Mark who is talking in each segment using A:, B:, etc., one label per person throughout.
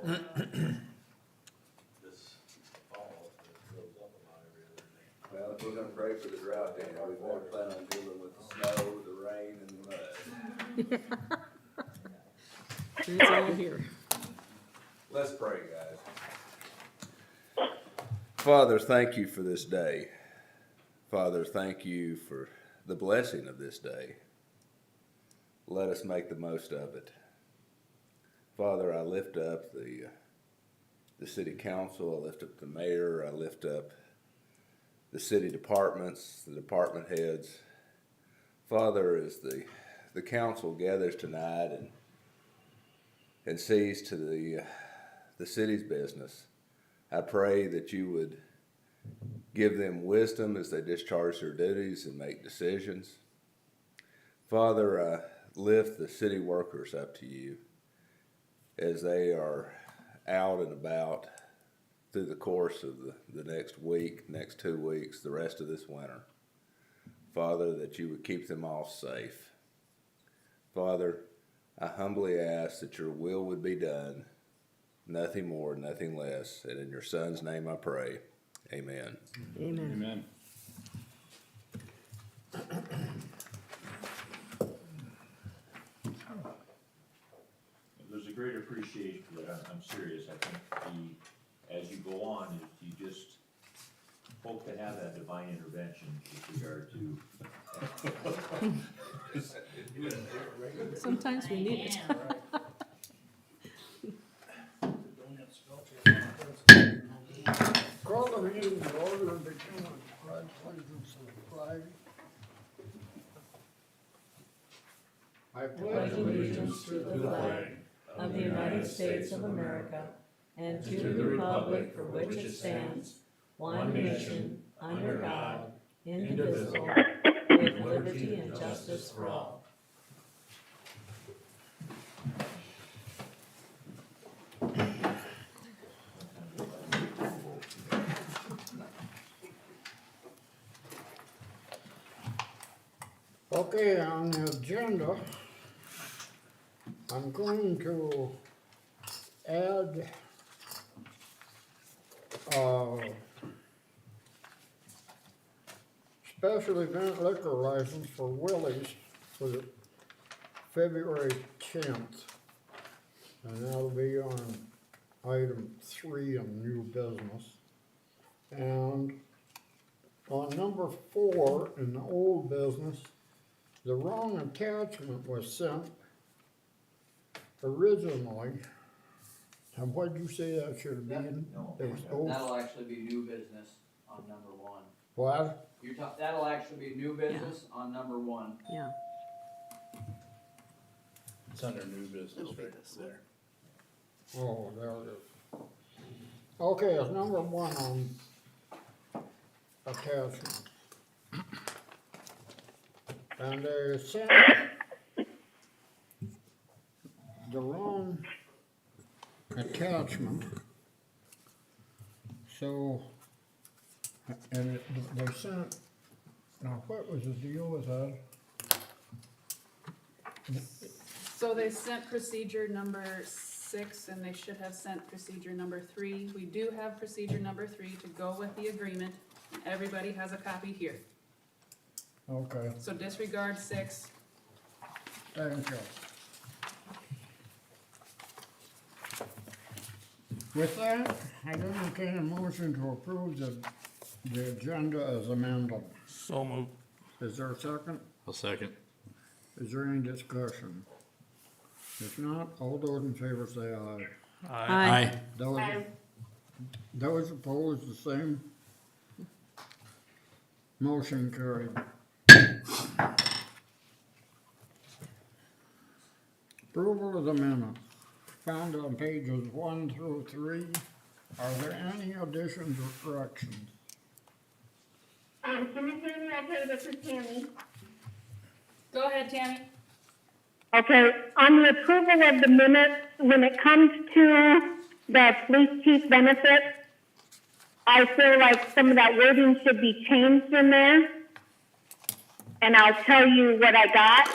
A: this fall, it goes up a lot every other day.
B: Well, if we're gonna pray for the drought, then we better plan on dealing with the snow, the rain, and the mud.
C: It's all here.
B: Let's pray, guys. Father, thank you for this day. Father, thank you for the blessing of this day. Let us make the most of it. Father, I lift up the city council, I lift up the mayor, I lift up the city departments, the department heads. Father, as the council gathers tonight and sees to the city's business, I pray that you would give them wisdom as they discharge their duties and make decisions. Father, I lift the city workers up to you as they are out and about through the course of the next week, next 2 weeks, the rest of this winter. Father, that you would keep them all safe. Father, I humbly ask that your will would be done, nothing more, nothing less. And in your Son's name I pray. Amen.
C: Amen.
A: There's a great appreciation for that, I'm serious, I think as you go on, you just hope to have that divine intervention with regard to.
C: Sometimes we need it.
D: Call the meeting to order and begin with the pledge allegiance to the flag. I
C: Pledge allegiance to the flag of the United States of America and to the republic for which it stands, one nation, under God, indivisible, with liberty and justice for all.
D: Okay, on the agenda, I'm going to add special event liquor license for Willie's for the February 10th. And that'll be on item 3 on new business. And on number 4 in the old business, the wrong attachment was sent originally. And what'd you say that should have been?
E: No,
D: It was old.
E: that'll actually be new business on number 1.
D: What?
E: That'll actually be new business on number 1.
C: Yeah.
F: It's under new business right there.
D: Oh, there it is. Okay, it's number 1 on attachment. And they sent the wrong attachment. So, and they sent, now what was the deal with that?
G: So they sent procedure number 6 and they should have sent procedure number 3. We do have procedure number 3 to go with the agreement. Everybody has a copy here.
D: Okay,
G: So disregard 6.
D: thank you. With that, I entertain a motion to approve the agenda as amended.
F: So moved.
D: Is there a second?
F: I'll second.
D: Is there any discussion? If not, all those in favor say aye.
C: Aye.
D: Those opposed, the same. Motion carried. Approval of the minutes, found on pages 1 through 3. Are there any additions or corrections?
H: Commissioner, I'll tell you this is Tammy.
G: Go ahead, Tammy.
H: Okay, on the approval of the minutes, when it comes to the police chief benefits, I feel like some of that wording should be changed in there. And I'll tell you what I got,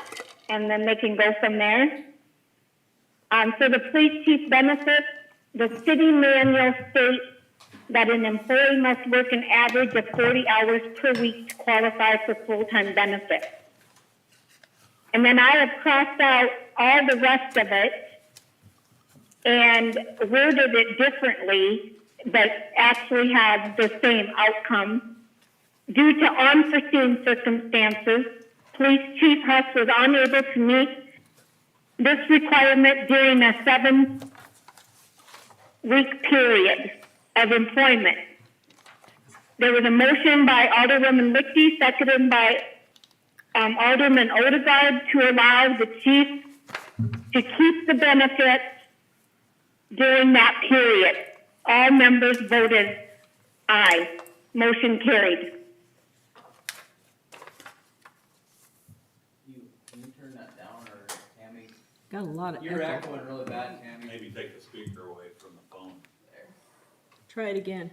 H: and then they can go from there. So the police chief benefits, the city manual states that an employee must work an average of 40 hours per week to qualify for full-time benefits. And then I have crossed out all the rest of it and worded it differently, but actually have the same outcome. Due to unforeseen circumstances, Police Chief Huss was unable to meet this requirement during a 7-week period of employment. There was a motion by Alderwoman Lichty, seconded by Alderman Odegaard, to allow the chief to keep the benefits during that period. All members voted aye. Motion carried.
E: Can you turn that down, or Tammy?
C: Got a lot of
E: You're
C: echo.
E: echoing really bad, Tammy.
F: Maybe take the speaker away from the phone.
E: There.
C: Try it again.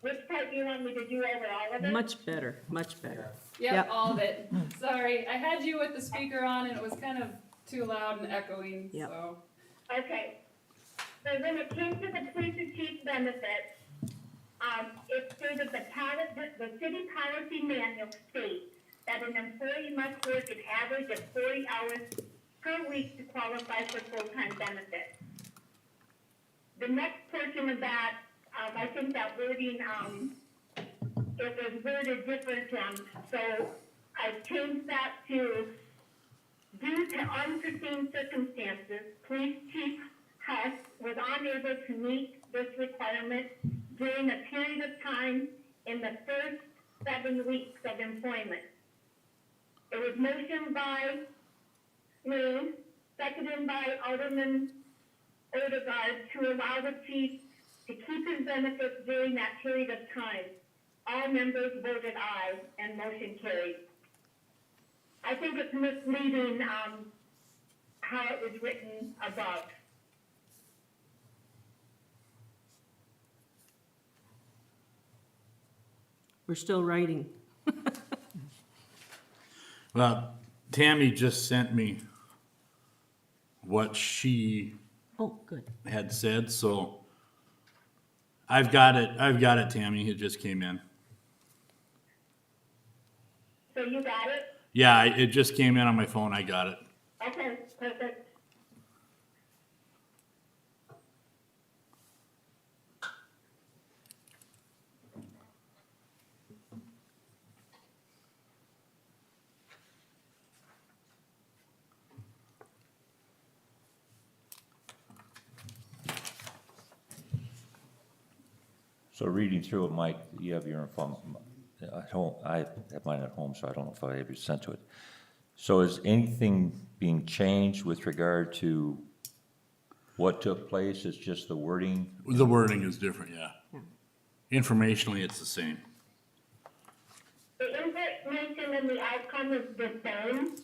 H: Which part do you want me to do over all of it?
C: Much better, much better.
G: Yep,
C: Yep.
G: all of it. Sorry, I had you with the speaker on and it was kind of too loud and echoing,
C: Yep.
G: so.
H: Okay. So when it came to the police chief benefits, it stated the city policy manual states that an employee must work an average of 40 hours per week to qualify for full-time benefits. The next portion of that, I think that wording, it was worded different, so I changed that to, due to unforeseen circumstances, Police Chief Huss was unable to meet this requirement during a period of time in the first 7 weeks of employment. It was motioned by me, seconded by Alderman Odegaard, to allow the chief to keep his benefits during that period of time. All members voted aye, and motion carried. I think it's misleading, how it was written above.
C: We're still writing.
F: Well, Tammy just sent me what she
C: Oh, good.
F: had said, so I've got it, Tammy, it just came in.
H: So you got it?
F: Yeah, it just came in on my phone, I got it.
H: Okay, perfect.
A: So reading through it, Mike, you have your phone at home, I have mine at home, so I don't know if I ever sent to it. So is anything being changed with regard to what took place? It's just the wording?
F: The wording is different, yeah. Informationally, it's the same.
H: The information and the outcome is the same.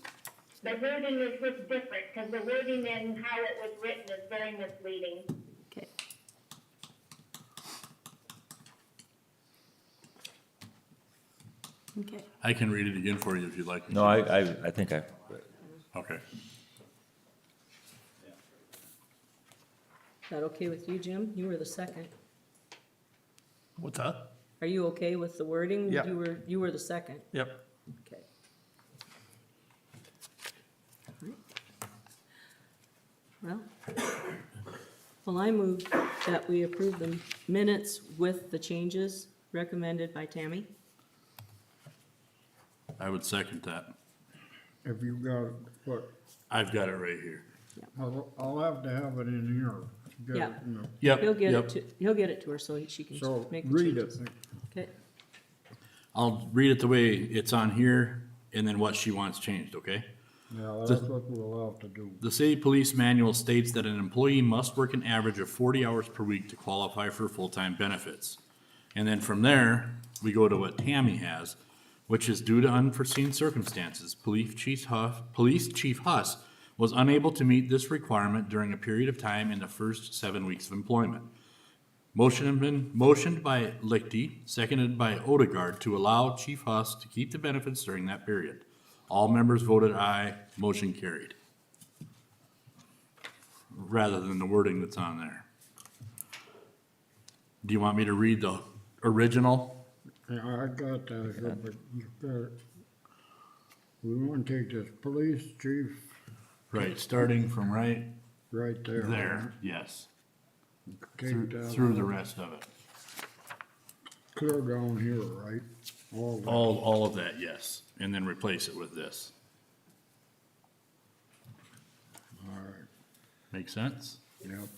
H: The wording is just different, because the wording and how it was written is very misleading.
C: Okay. Okay.
F: I can read it again for you if you'd like. me
A: No,
F: to.
A: I think I,
F: Okay.
C: Is that okay with you, Jim? You were the second.
I: What's that?
C: Are you okay with the wording?
I: Yeah.
C: You were the second.
I: Yep.
C: Okay. Well, I move that we approve the minutes with the changes recommended by Tammy.
F: I would second that.
D: If you got, what,
F: I've got it right here.
D: I'll have to have it in here. to get
C: Yeah.
D: it, you know.
F: Yep,
C: He'll get
F: yep.
C: it to, he'll get it to her so she can
D: So
C: make the
D: read it.
C: changes. Okay,
F: I'll read it the way it's on here and then what she wants changed, okay?
D: Yeah, that's what we'll have to do.
F: The city police manual states that an employee must work an average of 40 hours per week to qualify for full-time benefits. And then from there, we go to what Tammy has, which is due to unforeseen circumstances. Police Chief Huss was unable to meet this requirement during a period of time in the first 7 weeks of employment. Motioned by Lichty, seconded by Odegaard, to allow Chief Huss to keep the benefits during that period. All members voted aye, motion carried. rather than the wording that's on there. Do you want me to read the original?
D: Yeah, I got that here, but you got, we want to take this police chief
F: Right, starting from right
D: right there.
F: there, yes,
D: Take that
F: through the rest of it.
D: clear down here, right? All that.
F: All of that, yes, and then replace it with this.
D: All right,
F: Make sense?
D: yep.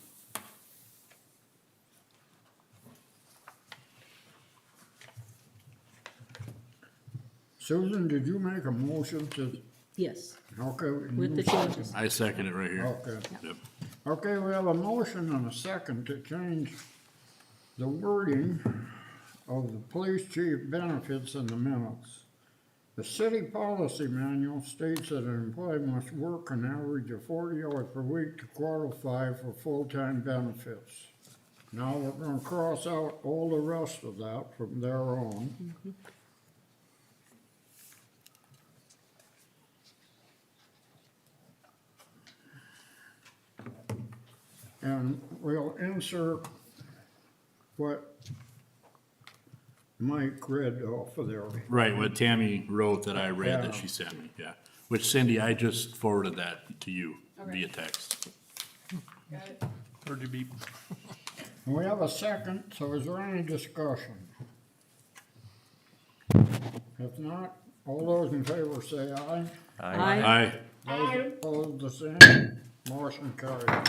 D: Susan, did you make a motion to,
C: Yes,
D: okay?
C: with the
D: you second.
C: changes.
F: I second it right here.
D: Okay.
F: Yep.
D: Okay, we have a motion and a second to change the wording of the police chief benefits in the minutes. The city policy manual states that an employee must work an average of 40 hours per week to qualify for full-time benefits. Now we're gonna cross out all the rest of that from there on. And we'll insert what Mike read off of there.
F: Right, what Tammy wrote that I read that
D: Yeah.
F: she sent me, yeah. Which Cindy, I just forwarded that to you via text.
G: Got it?
I: Heard you beep.
D: And we have a second, so is there any discussion? If not, all those in favor say aye.
C: Aye.
F: Aye.
D: Those opposed, the same. Motion carried.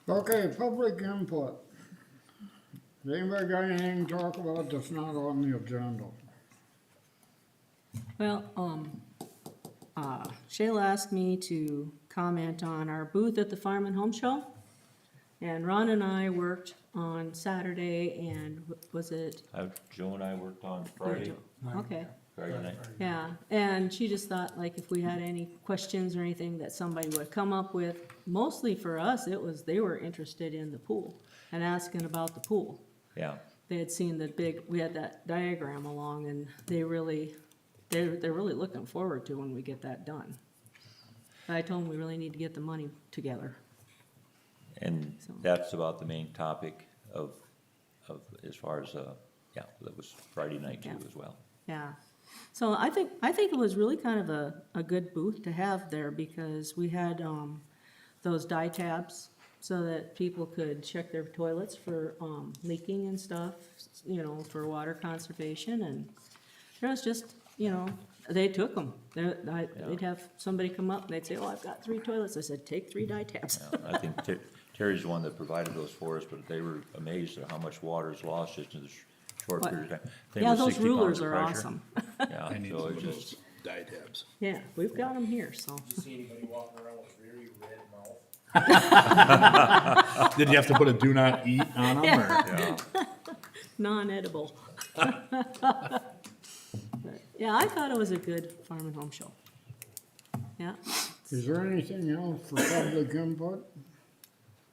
D: Okay, public input. Has anybody got anything to talk about that's not on the agenda?
C: Well, Shayla asked me to comment on our booth at the Farm and Home Show. And Ron and I worked on Saturday and was it?
A: Joe and I worked on Friday
C: Okay,
A: night.
C: yeah, and she just thought like if we had any questions or anything that somebody would come up with, mostly for us, it was, they were interested in the pool and asking about the pool.
A: Yeah,
C: They had seen the big, we had that diagram along and they're really looking forward to when we get that done. I told them we really need to get the money together.
A: and
C: So-
A: that's about the main topic of, as far as, yeah, that was Friday night too
C: Yeah.
A: as well.
C: Yeah, so I think it was really kind of a good booth to have there because we had, those dye tabs so that people could check their toilets for, leaking and stuff, you know, for water conservation and there was just, you know, they took them. They'd have somebody come up and they'd say, oh, I've got 3 toilets. I said, take 3 dye tabs.
A: Yeah, I think Terry's the one that provided those for us, but they were amazed at how much water is lost just in this short
C: What?
A: period of time. I think it
C: Yeah,
A: was
C: those
A: 60 pounds
C: rulers
A: of
C: are
A: pressure.
C: awesome.
A: Yeah,
F: I need
A: so
F: some
A: it's
F: of those
A: just,
F: dye tabs.
C: Yeah, we've got them here, so.
E: Did you see anybody walking around with very red mouth?
F: Did you have to put a do not eat on them, or?
A: yeah,
C: Non-edible. But, yeah, I thought it was a good farm and home show. Yeah,
D: Is there anything else for public input?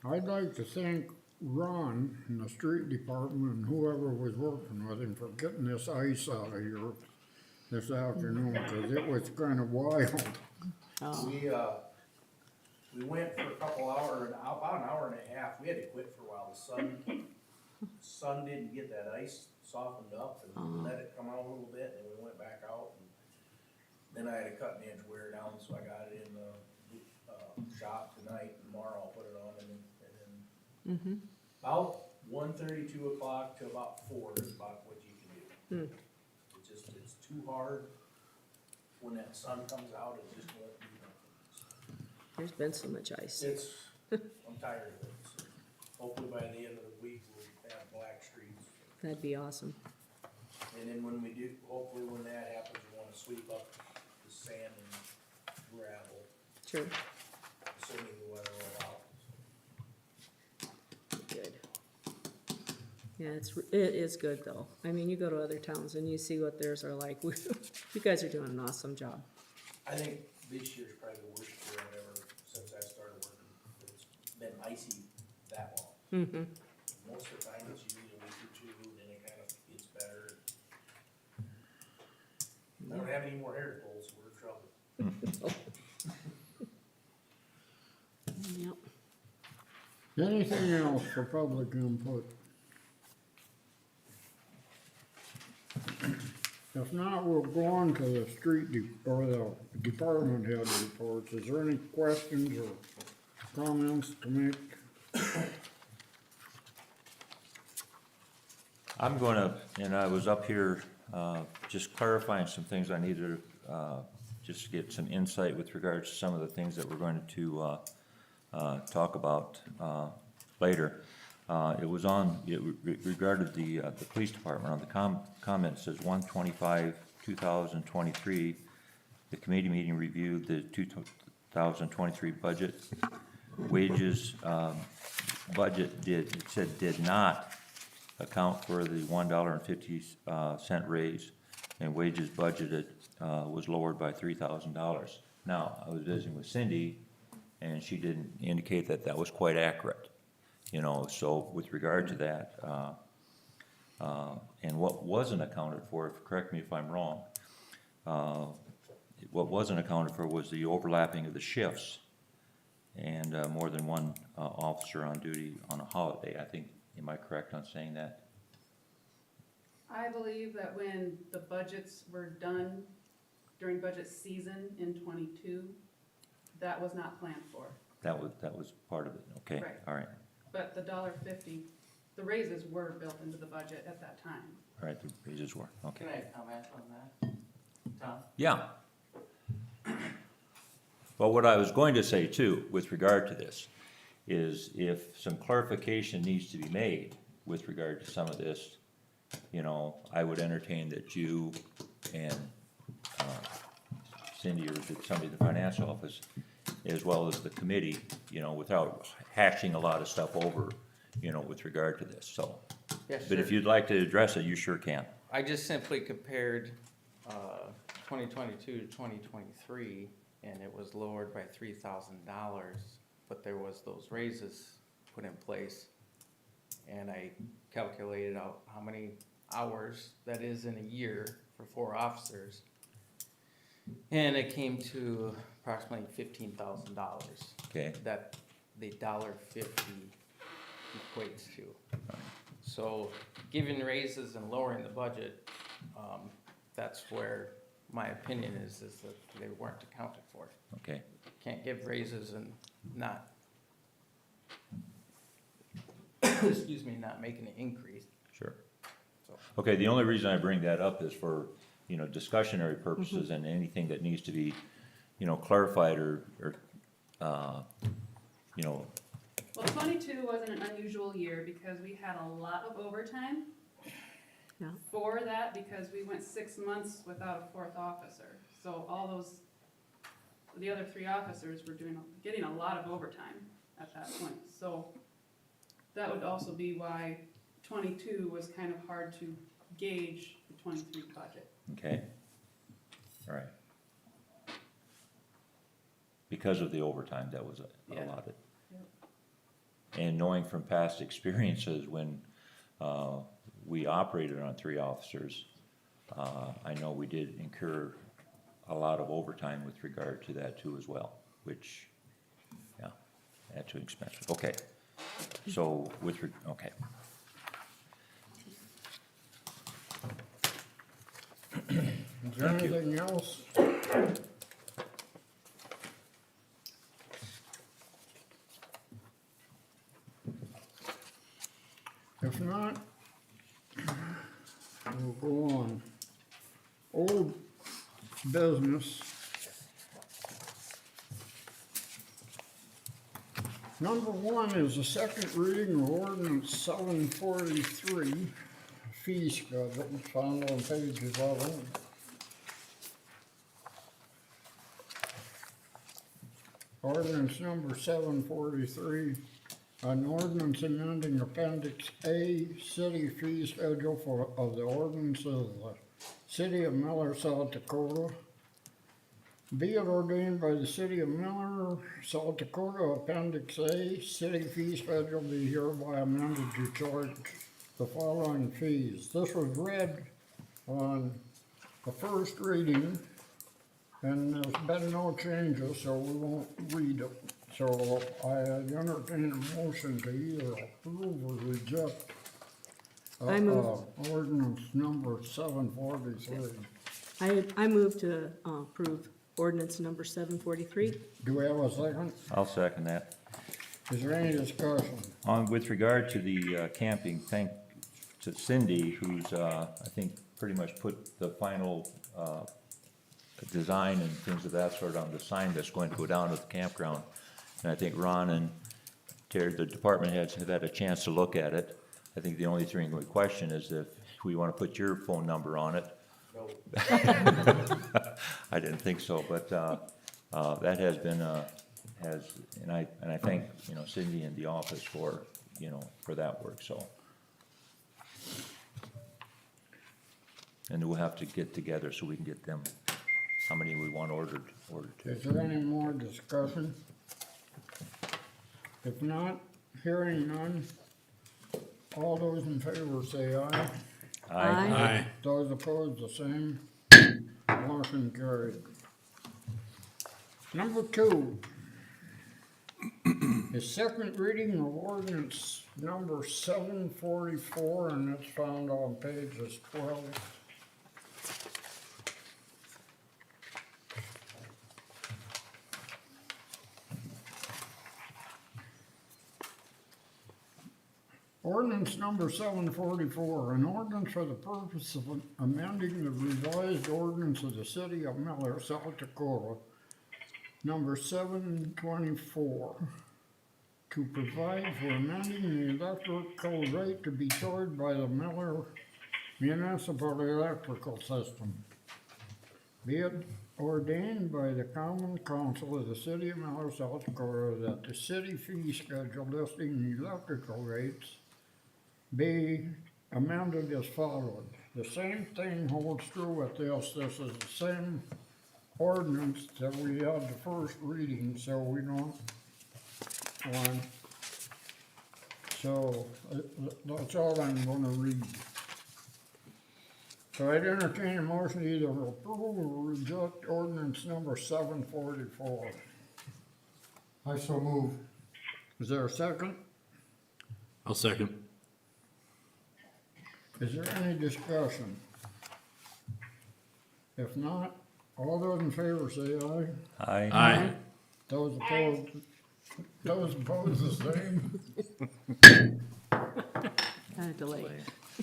D: I'd like to thank Ron in the street department and whoever was working with him for getting this ice out of here this afternoon, cause it was kinda wild.
E: We went for a couple hours, about an hour and a half. We had to quit for a while. The sun didn't get that ice softened up and we let it come out a little bit and then we went back out. And then I had a cutting edge wear down, so I got it in the, shop tonight. Tomorrow I'll put it on and then about 1:30, 2 o'clock to about 4 is about what you can do. It's too hard. When that sun comes out, it just won't do nothing.
C: there's been so much ice.
E: I'm tired of it. So hopefully by the end of the week, we'll have black streets.
C: That'd be awesome.
E: And then when we do, hopefully when that happens, we wanna sweep up the sand and gravel,
C: Sure,
E: assuming the weather will allow.
C: good. Yeah, it is good though. I mean, you go to other towns and you see what theirs are like. You guys are doing an awesome job.
E: I think this year's probably the worst year I've ever, since I started working. It's been icy that long.
D: Anything else for public input? If not, we'll go on to the or the department head reports. Is there any questions or comments to make?
A: I'm gonna, and I was up here, just clarifying some things I needed, just to get some insight with regards to some of the things that we're going to, talk about, later. It was on, it regarded the police department. On the comment, it says 1/25/2023, the committee meeting reviewed the 2023 budget. Wages, budget did not account for the $1.50 raise, and wages budgeted, was lowered by $3,000. Now, I was visiting with Cindy, and she didn't indicate that that was quite accurate. You know, so with regard to that, and what wasn't accounted for, correct me if I'm wrong, what wasn't accounted for was the overlapping of the shifts and more than one officer on duty on a holiday. I think, am I correct on saying that?
G: I believe that when the budgets were done during budget season in '22, that was not planned for.
A: That was part of it, okay,
G: Right.
A: all right,
G: But the $1.50, the raises were built into the budget at that time.
A: all right, the raises were, okay.
J: Can I comment on that, Tom?
A: Yeah. Well, what I was going to say too, with regard to this, is if some clarification needs to be made with regard to some of this, you know, I would entertain that you and Cindy or somebody in the finance office, as well as the committee, you know, without hashing a lot of stuff over, you know, with regard to this, so.
J: Yeah,
A: But if
J: sure.
A: you'd like to address it, you sure can.
J: I just simply compared, 2022 to 2023, and it was lowered by $3,000, but there was those raises put in place. And I calculated out how many hours that is in a year for 4 officers. And it came to approximately $15,000.
A: Okay.
J: That the $1.50 equates to. So giving raises and lowering the budget, that's where my opinion is that they weren't accounted for.
A: Okay,
J: Can't give raises and not, excuse me, not making an increase.
A: sure.
J: So,
A: Okay, the only reason I bring that up is for, you know, discussionary purposes and anything that needs to be, you know, clarified or, you know,
G: Well, '22 wasn't an unusual year because we had a lot of overtime.
C: Yeah.
G: For that, because we went 6 months without a 4th officer. So all those, the other 3 officers were getting a lot of overtime at that point. So that would also be why '22 was kind of hard to gauge the '23 budget.
A: okay? All right. Because of the overtime that was
G: Yeah.
A: allotted. And knowing from past experiences when, we operated on 3 officers, I know we did incur a lot of overtime with regard to that too as well, which, yeah, that's too expensive. Okay, so okay.
D: Is there
A: Thank you.
D: anything else? If not, we'll go on. Old business. Number 1 is the second reading of ordinance 743, fee schedule, found on page 11. Ordinance number 743, an ordinance amending appendix A, city fee schedule of the ordinance of the city of Miller, South Dakota. Be it ordained by the city of Miller, South Dakota, appendix A, city fee schedule be hereby amended to charge the following fees. This was read on the first reading, and there's been no changes, so we won't read it. So I entertain a motion to either approve or reject.
C: I move.
D: Ordinance number 743.
C: I move to approve ordinance number 743.
D: Do we have a second?
A: I'll second that.
D: Is there any discussion?
A: With regard to the camping, thank to Cindy, who's, I think, pretty much put the final design and things of that sort on the sign that's going to go down at the campground. And I think Ron and Terry, the department heads, have had a chance to look at it. I think the only thing we question is if we want to put your phone number on it.
E: No.
A: I didn't think so, but that has been, and I thank, Cindy and the office for, for that work, so. And we'll have to get together so we can get them, how many we want ordered
D: Is
A: to.
D: there any more discussion? If not, hearing none, all those in favor say aye.
F: Aye.
D: Those opposed, the same. Motion carried. Number 2. is second reading of ordinance number 744, and it's found on pages 12. Ordinance number 744, an ordinance for the purpose of amending the revised ordinance of the city of Miller, South Dakota, number 724, to provide for amending the electrical rate to be charged by the Miller Municipal Electrical System. Be it ordained by the Common Council of the City of Miller, South Dakota, that the city fee schedule listing electrical rates be amended as followed. The same thing holds true with this. This is the same ordinance that we had the first reading, so we don't want. So that's all I'm gonna read. So I'd entertain a motion to either approve or reject ordinance number 744.
I: I so move.
D: Is there a second?
F: I'll second.
D: Is there any discussion? If not, all those in favor say aye.
A: Aye.
D: Those opposed the same.
C: Kind of delay.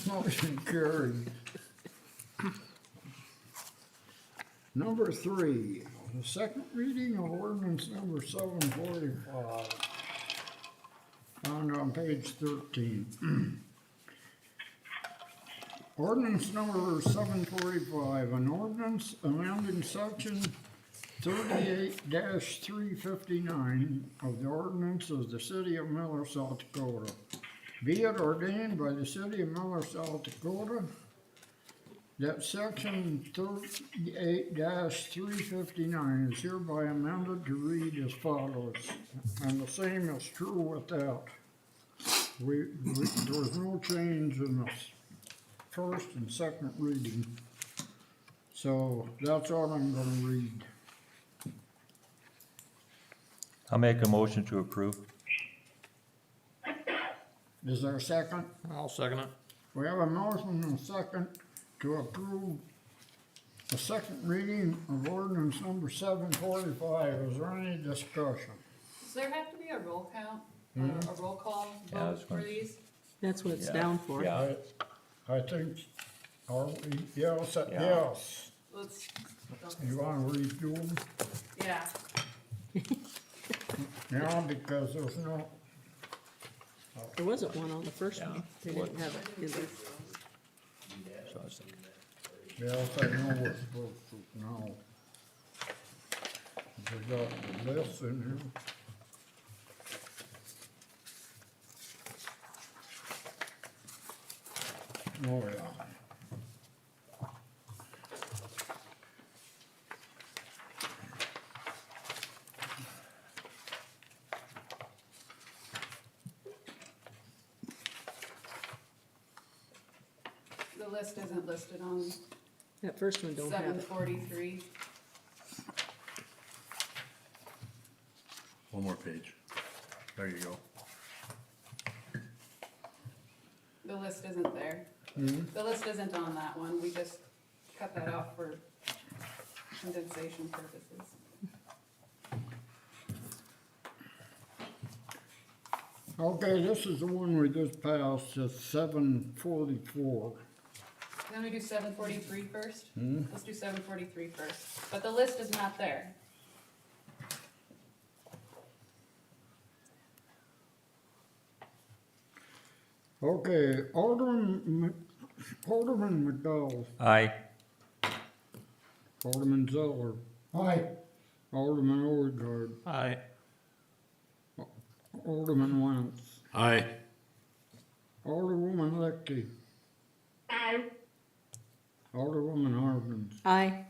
D: Motion carried. Number 3, the second reading of ordinance number 745, found on page 13. Ordinance number 745, an ordinance amending section 38-359 of the ordinance of the city of Miller, South Dakota. Be it ordained by the city of Miller, South Dakota, that section 38-359 is hereby amended to read as follows, and the same is true with that. There's no change in this first and second reading. So that's all I'm gonna read.
A: I'll make a motion to approve.
D: Is there a second?
I: I'll second it.
D: We have a motion and a second to approve the second reading of ordinance number 745. Is there any discussion?
G: Does there have to be a roll count, a roll call
A: Yeah, I was
G: vote for
A: gonna-
G: these?
C: That's what it's
A: Yeah.
C: down for.
A: Yeah.
D: I think, are we, yes,
A: Yeah.
D: yes.
G: Let's,
D: You wanna redo them?
G: yeah,
D: Yeah, because there's no,
C: There wasn't one on the first
A: Yeah.
C: one. They didn't have it in there.
A: So I was thinking,
D: yes, I know we're supposed to, no. We got this in here. Oh, yeah.
G: the list isn't listed on
C: That first one don't have it.
G: 743.
F: One more page. There you go.
G: The list isn't there. The list isn't on that one, we just cut that out for condensation purposes.
D: Okay, this is the one we just passed, it's 744.
G: Then we do 743 first? Let's do 743 first, but the list is not there.
D: Okay, Alderman McDowell,
A: Aye.
D: Alderman Zeller,
I: Aye.
D: Alderman Overgaard,
F: Aye.
D: Alderman Wentz,
F: Aye.
D: Alderwoman Lichty,
H: Aye.
D: Alderwoman Harkins.
C: Aye.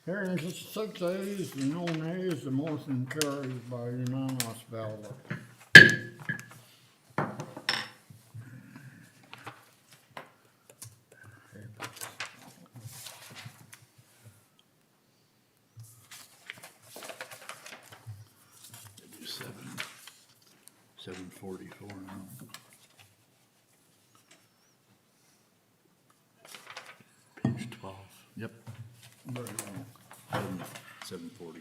D: Hearing 6 ayes and no nays, the motion carries by unanimous ballot.
F: Do 744 now. Page 12. Yep.
D: Very well.
F: 740.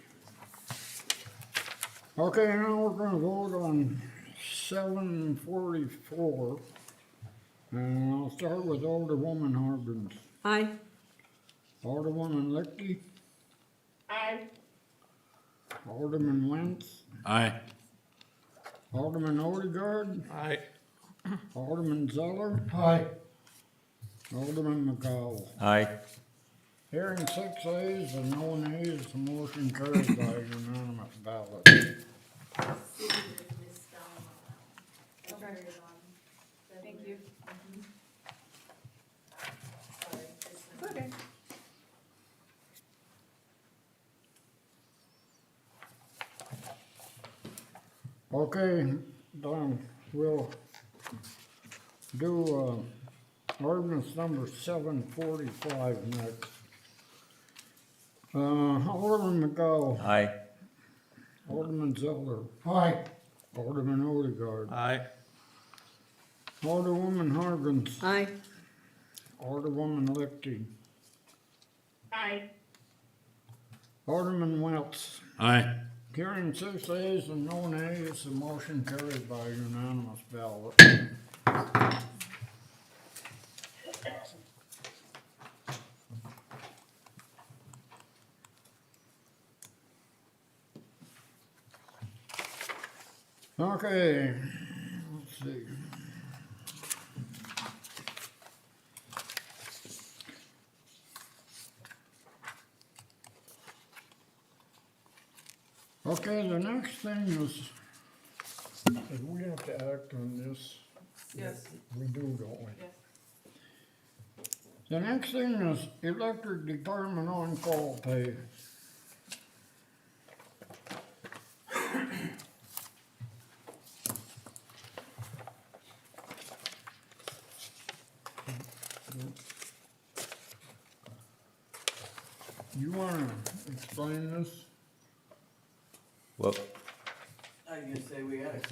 D: Okay, now we're gonna vote on 744. And I'll start with Alderwoman Harkins.
C: Aye.
D: Alderwoman Lichty,
H: Aye.
D: Alderman Wentz,
F: Aye.
D: Alderman Odegaard,
F: Aye.
D: Alderman Zeller,
I: Aye.
D: Alderman McCall.
A: Aye.
D: Hearing 6 ayes and no nays, the motion carries by unanimous ballot.
G: Thank you. Okay.
D: Okay, Don, we'll do, ordinance number 745 next. Alderman McCall,
A: Aye.
D: Alderman Zeller,
I: Aye.
D: Alderman Odegaard,
F: Aye.
D: Alderwoman Harkins,
C: Aye.
D: Alderwoman Lichty,
H: Aye.
D: Alderman Wentz.
F: Aye.
D: Hearing 6 ayes and no nays, the motion carried by unanimous ballot. Okay, let's see. Okay, the next thing is we have to act on this.
G: Yes.
D: We do, don't we?
G: Yes.
D: The next thing is electric department on-call pay. You wanna explain this?
A: Well,
K: I was gonna say, we had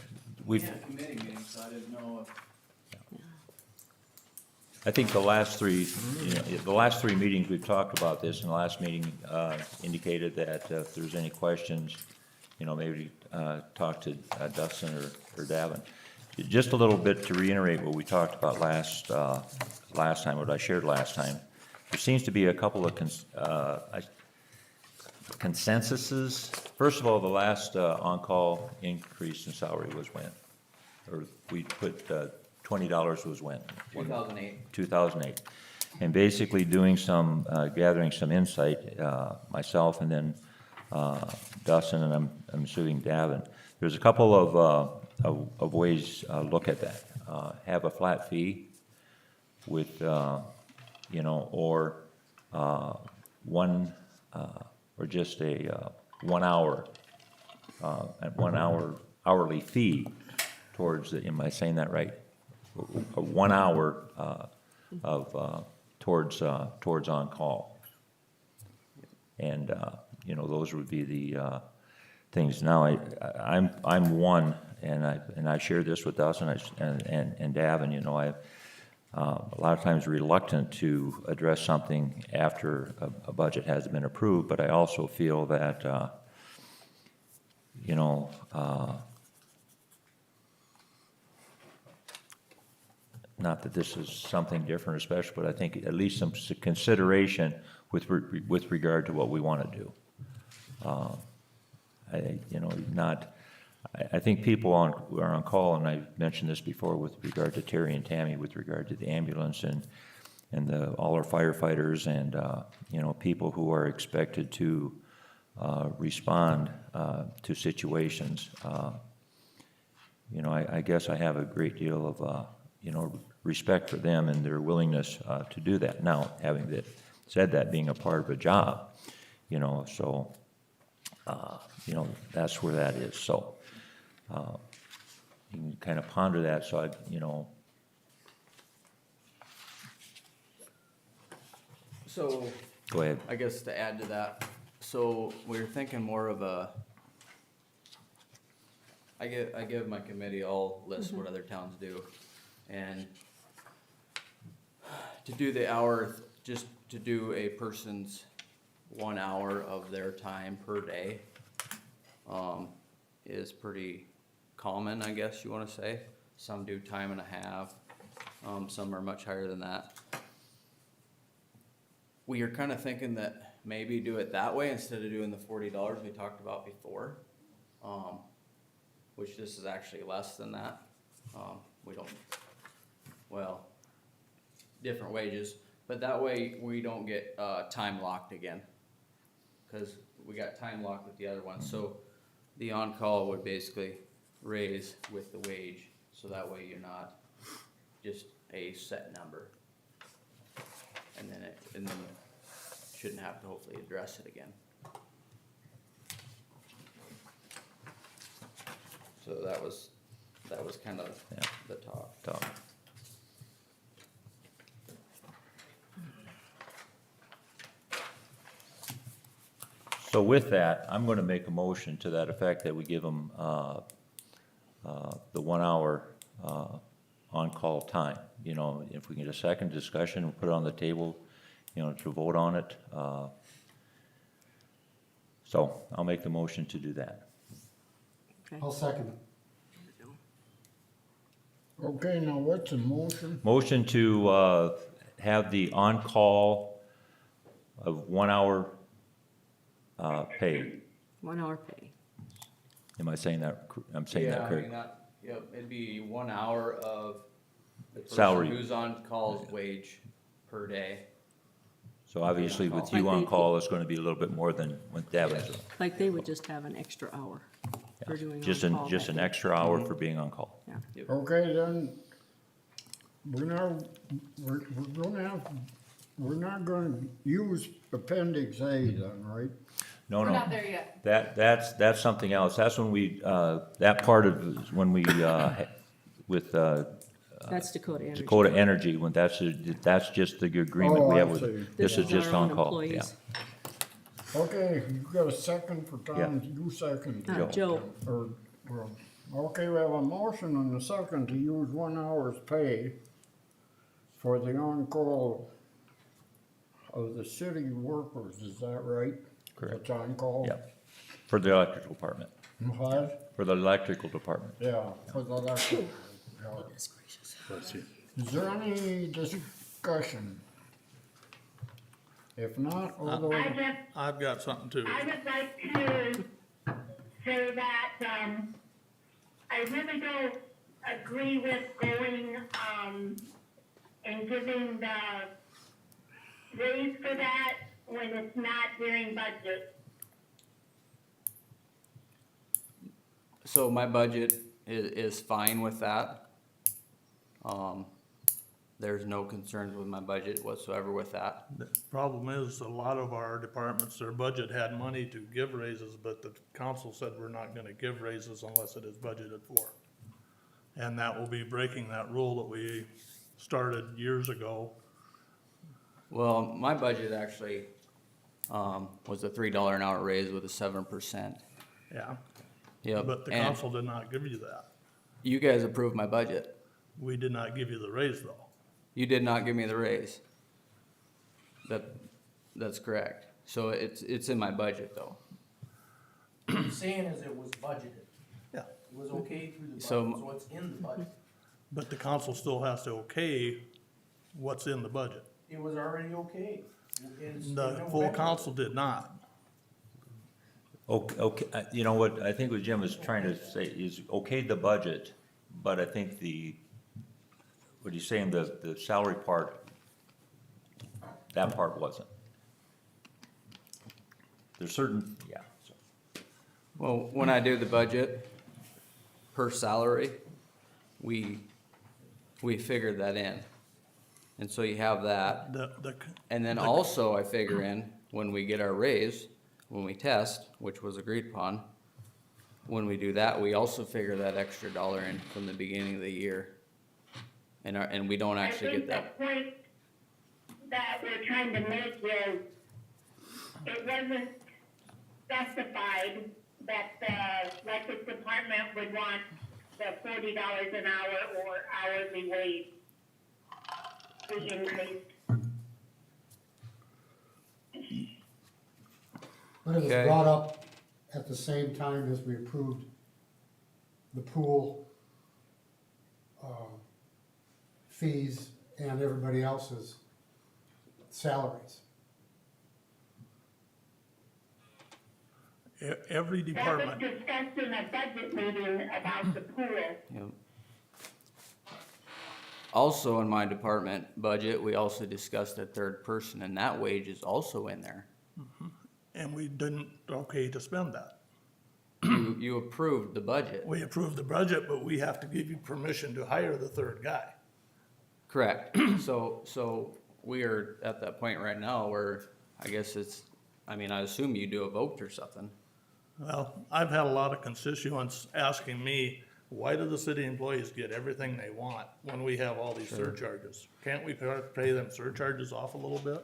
A: we've,
K: a committee meeting, so I didn't know if
A: I think the last three, the last three meetings, we've talked about this, and the last meeting, indicated that if there's any questions, maybe, talk to Dustin or Davin. Just a little bit to reiterate what we talked about last time, what I shared last time. There seems to be a couple of consensuses. First of all, the last on-call increase in salary was when? Or we put $20 was when?
J: 2008.
A: 2008. And basically doing some, gathering some insight, myself and then Dustin and I'm assuming Davin. There's a couple of ways look at that. Have a flat fee with, or one, or just a 1 hour, at 1 hour hourly fee towards, am I saying that right? 1 hour towards on-call. And, those would be things. Now, I'm one, and I share this with us and Davin, you know, a lot of times reluctant to address something after a budget has been approved, but I also feel that, you know, not that this is something different or special, but I think at least some consideration with regard to what we want to do. You know, I think people who are on call, and I've mentioned this before with regard to Terry and Tammy, with regard to the ambulance and all our firefighters and, you know, people who are expected to respond to situations. You know, I guess I have a great deal of, you know, respect for them and their willingness to do that. Now, having said that, being a part of a job, you know, so, you know, that's where that is. So you can kind of ponder that. So I, you know,
K: So,
A: go ahead.
K: I guess to add to that, so we're thinking more of a, I give my committee all lists what other towns do, and to do the hour, just to do a person's 1 hour of their time per day, is pretty common, I guess you wanna say. Some do time and a half, some are much higher than that. We are kinda thinking that maybe do it that way instead of doing the $40 we talked about before. Which this is actually less than that. We don't, well, different wages, but that way we don't get, time locked again. Cause we got time locked with the other one, so the on-call would basically raise with the wage, so that way you're not just a set number. And then shouldn't have to hopefully address it again. So that was kind of
A: Yeah.
K: the talk.
A: So with that, I'm going to make a motion to that effect that we give them the 1 hour on-call time. You know, if we get a second discussion, we'll put it on the table, you know, to vote on it. So I'll make the motion to do that.
I: I'll second it.
D: Okay, now what's the motion?
A: Motion to have the on-call of 1 hour pay.
C: 1 hour pay.
A: Am I saying that, I'm saying that correct?
K: Yep, it'd be 1 hour of the
A: Salary.
K: person who's on call's wage per day.
A: So obviously with
C: Like
A: you
C: they-
A: on call, it's going to be a little bit more than what Davin's doing.
C: Like they would just have an extra hour for doing
A: Just
C: on-call
A: just
C: that
A: an
C: day.
A: extra hour for being on call.
C: Yeah.
D: Okay, then, we're not gonna use appendix A then, right?
A: No,
G: We're
A: no.
G: not there yet.
A: That's something else. That's when we, that part of, when we, with
C: That's Dakota Energy.
A: Dakota Energy, when that's just the agreement we
D: Oh, I
A: have with,
D: see.
A: this is just
C: our own
A: on call, yeah.
C: employees.
D: Okay, you got a second for Tom,
A: Yeah.
D: you second.
C: Joe.
D: Or, well, okay, we have a motion and a second to use 1 hour's pay for the on-call of the city workers, is that right?
A: Correct.
D: That's on-call?
A: Yeah. For the electrical department,
D: What?
A: for the electrical department.
D: Yeah, for the electric. Yeah.
F: Let's see.
D: Is there any discussion? If not, all those,
I: I've got something too.
H: I would like to say that, I really don't agree with going, and giving the raise for that when it's not during budget.
K: So my budget is fine with that. There's no concerns with my budget whatsoever with that.
I: The problem is, a lot of our departments, their budget had money to give raises, but the council said we're not gonna give raises unless it is budgeted for. And that will be breaking that rule that we started years ago.
K: Well, my budget actually, was a $3 an hour raise with a 7%
I: Yeah,
K: Yep.
I: but the
K: and
I: council did not give you that.
K: you guys approved my budget.
I: We did not give you the raise though.
K: You did not give me the raise. That's correct. So it's in my budget though.
E: What I'm saying is it was budgeted.
I: Yeah.
E: It was okay through the budget,
K: So-
E: so it's in the budget.
I: But the council still has to okay what's in the budget.
E: It was already okay. in
I: The full
E: November.
I: council did not.
A: Okay, you know what, I think what Jim is trying to say is, okay, the budget, but I think what he's saying, the salary part, that part wasn't. There's certain, yeah. So.
K: Well, when I do the budget per salary, we figured that in. And so you have that. And then also I figure in, when we get our raise, when we test, which was agreed upon, when we do that, we also figure that extra dollar in from the beginning of the year. And we don't actually get that.
H: I think the point that we're trying to make is, it wasn't specified that the electric department would want the $40 an hour or hourly wage be increased.
L: But it was
K: Okay.
L: brought up at the same time as we approved the pool, fees and everybody else's salaries.
I: Every
H: That was
I: department,
H: discussed in a budget meeting about the pool.
K: Yep. Also in my department budget, we also discussed a third person, and that wage is also in there.
I: and we didn't okay to spend that.
K: You approved the budget.
I: We approved the budget, but we have to give you permission to hire the third guy.
K: Correct. So we are at that point right now where I guess I assume you do a vote or something.
I: Well, I've had a lot of constituents asking me, why do the city employees get everything they want when we have all these surcharges? Can't we pay them surcharges off a little bit?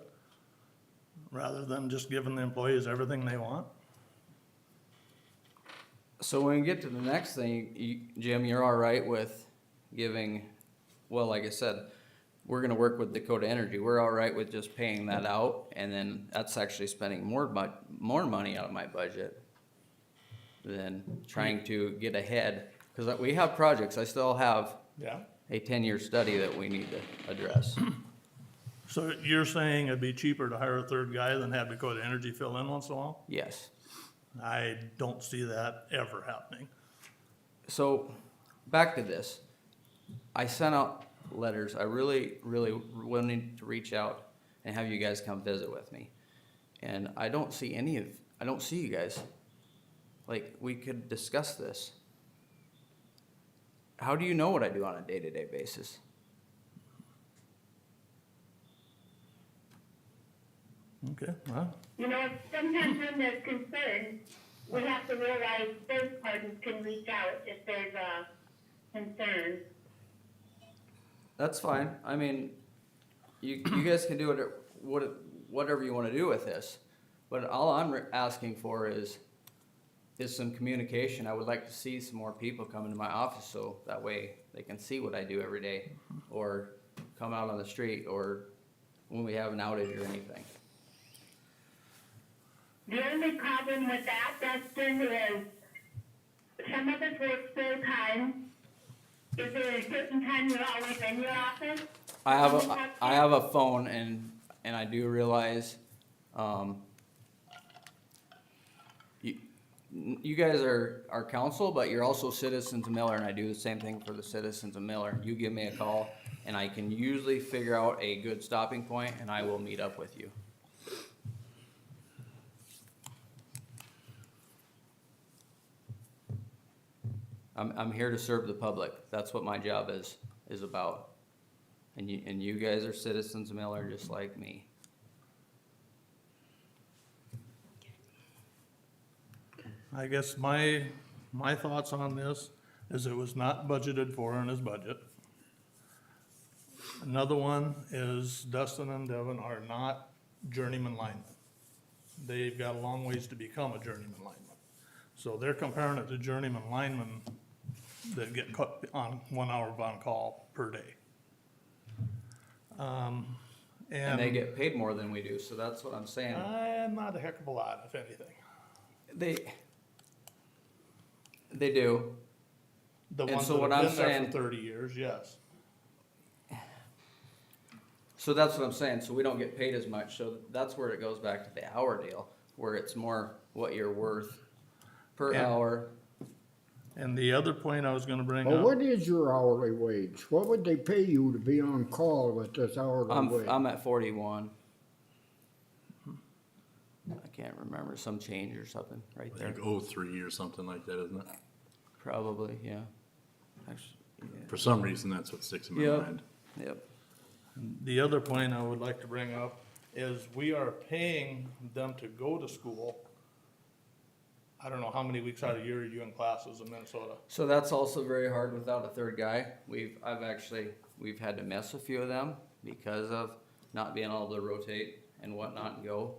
I: Rather than just giving the employees everything they want?
K: So when we get to the next thing, Jim, you're all right with giving, well, like I said, we're gonna work with Dakota Energy. We're all right with just paying that out, and then that's actually spending more money out of my budget than trying to get ahead. Cause we have projects, I still have
I: Yeah.
K: a 10-year study that we need to address.
I: So you're saying it'd be cheaper to hire a third guy than have Dakota Energy fill in once in a while?
K: Yes.
I: I don't see that ever happening.
K: So, back to this. I sent out letters. I really wanted to reach out and have you guys come visit with me. And I don't see you guys. Like, we could discuss this. How do you know what I do on a day-to-day basis?
I: Okay, well,
H: You know, sometimes when there's concern, we have to realize both parties can reach out if there's a concern.
K: That's fine. I mean, you guys can do whatever you want to do with this. But all I'm asking for is some communication. I would like to see some more people come into my office so that way they can see what I do every day, or come out on the street, or when we have an outage or anything.
H: The only problem with that, Dustin, is some of us work full time. Is there a certain time you're always in your office?
K: I have a phone, and I do realize, you guys are council, but you're also citizens of Miller, and I do the same thing for the citizens of Miller. You give me a call, and I can usually figure out a good stopping point, and I will meet up with you. I'm here to serve the public. That's what my job is about. And you guys are citizens of Miller just like me.
I: I guess my thoughts on this is it was not budgeted for in his budget. Another one is Dustin and Devin are not journeyman linemen. They've got a long ways to become a journeyman lineman. So they're comparing it to journeyman linemen that get cut on 1 hour of on-call per day.
K: And they get paid more than we do, so that's what I'm saying.
I: Not a heck of a lot, if anything.
K: They do.
I: The
K: And
I: ones
K: so
I: that
K: what
I: have
K: I'm
I: been there
K: saying-
I: for 30 years, yes.
K: So that's what I'm saying, so we don't get paid as much, so that's where it goes back to the hour deal, where it's more what you're worth per
I: Yeah.
K: hour.
I: And the other point I was gonna bring
D: Well,
I: up,
D: what is your hourly wage? What would they pay you to be on call with this hourly wage?
K: I'm at 41. I can't remember, some change or something right
F: I
K: there,
F: think 03 or something like that, isn't it?
K: probably, yeah. Actually, yeah.
F: For some reason, that's what sticks in my
K: Yep.
F: mind.
K: Yep,
I: the other point I would like to bring up is we are paying them to go to school. I don't know how many weeks out of the year are you in classes in Minnesota?
K: so that's also very hard without a third guy. We've had to miss a few of them because of not being able to rotate and whatnot and go.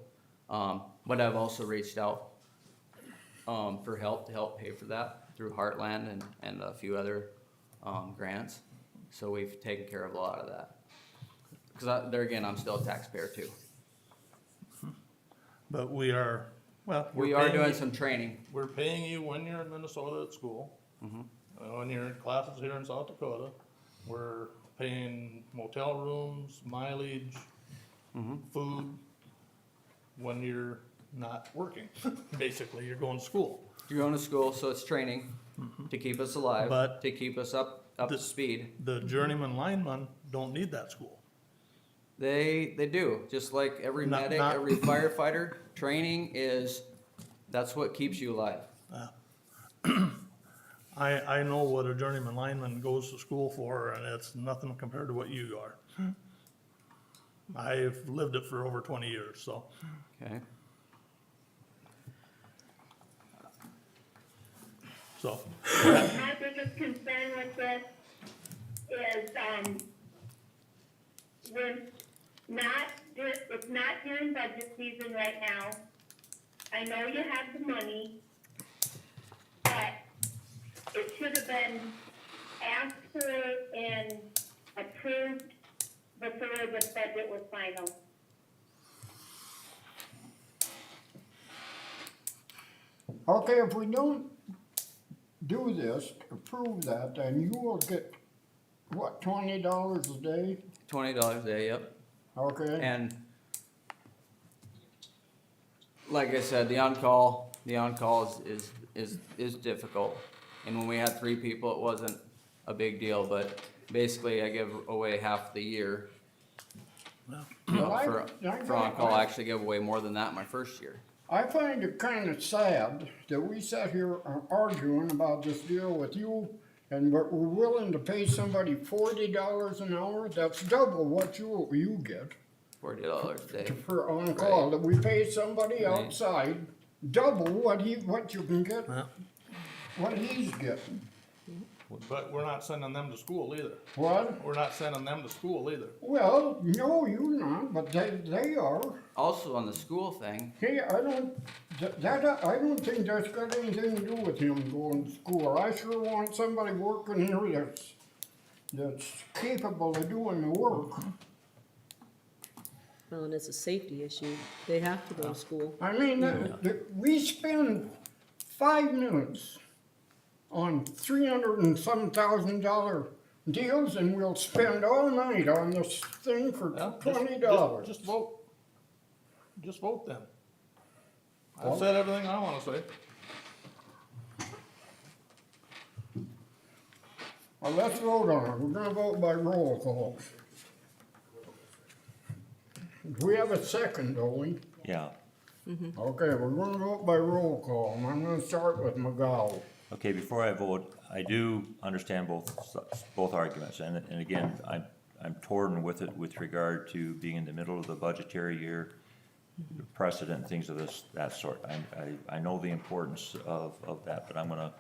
K: But I've also reached out, for help to help pay for that through Heartland and a few other, grants. So we've taken care of a lot of that. Cause there again, I'm still a taxpayer too.
I: But we are, well.
K: We
I: we're
K: are
I: paying
K: doing
I: you-
K: some training.
I: We're paying you when you're in Minnesota at school. When you're in classes here in South Dakota, we're paying motel rooms, mileage, food, when you're not working. Basically, you're going to school.
K: You're going to school, so it's training to keep us alive,
I: But
K: to keep us up to
I: the-
K: speed.
I: The journeyman linemen don't need that school.
K: They do, just like every
I: Not-
K: medic,
I: not-
K: every firefighter, training that's what keeps you alive.
I: I know what a journeyman lineman goes to school for, and it's nothing compared to what you are. I've lived it for over 20 years, so.
K: Okay.
I: So,
H: My biggest concern with this is, it's not during budget season right now. I know you have the money, but it should have been asked for and approved before the budget was final.
D: Okay, if we don't do this, approve that, then you will get, what, $20 a day?
K: $20 a day, yep.
D: Okay,
K: And like I said, the on-call is difficult. And when we had 3 people, it wasn't a big deal, but basically I give away half the year.
D: Well, I-
K: For on-call, I actually give away more than that my first year.
D: I find it kind of sad that we sat here arguing about this deal with you, and we're willing to pay somebody $40 an hour. That's double what you get
K: $40 a day.
D: for on call. That we pay somebody
K: Right.
D: outside double what you can get,
I: Yeah.
D: what he's getting.
I: but we're not sending them to school either.
D: What?
I: We're not sending them to school either.
D: Well, no, you're not, but they are.
K: Also on the school thing,
D: Hey, I don't think that's got anything to do with him going to school. I sure want somebody working here that's capable of doing the work.
C: Well, and it's a safety issue. They have to go to school.
D: I mean, we spend 5 minutes on $300 and some thousand deals, and we'll spend all night on this thing for
I: Well,
D: $20.
I: Just vote. Just vote then.
D: Well-
I: I've said everything I wanna say.
D: Well, let's vote on it. We're gonna vote by roll call. We have a second, don't we?
A: Yeah.
D: Okay, we're gonna vote by roll call, and I'm gonna start with McGowan.
A: Okay, before I vote, I do understand both arguments, and again, I'm torn with it with regard to being in the middle of the budgetary year, precedent, things of that sort. I know the importance of that, but I'm gonna.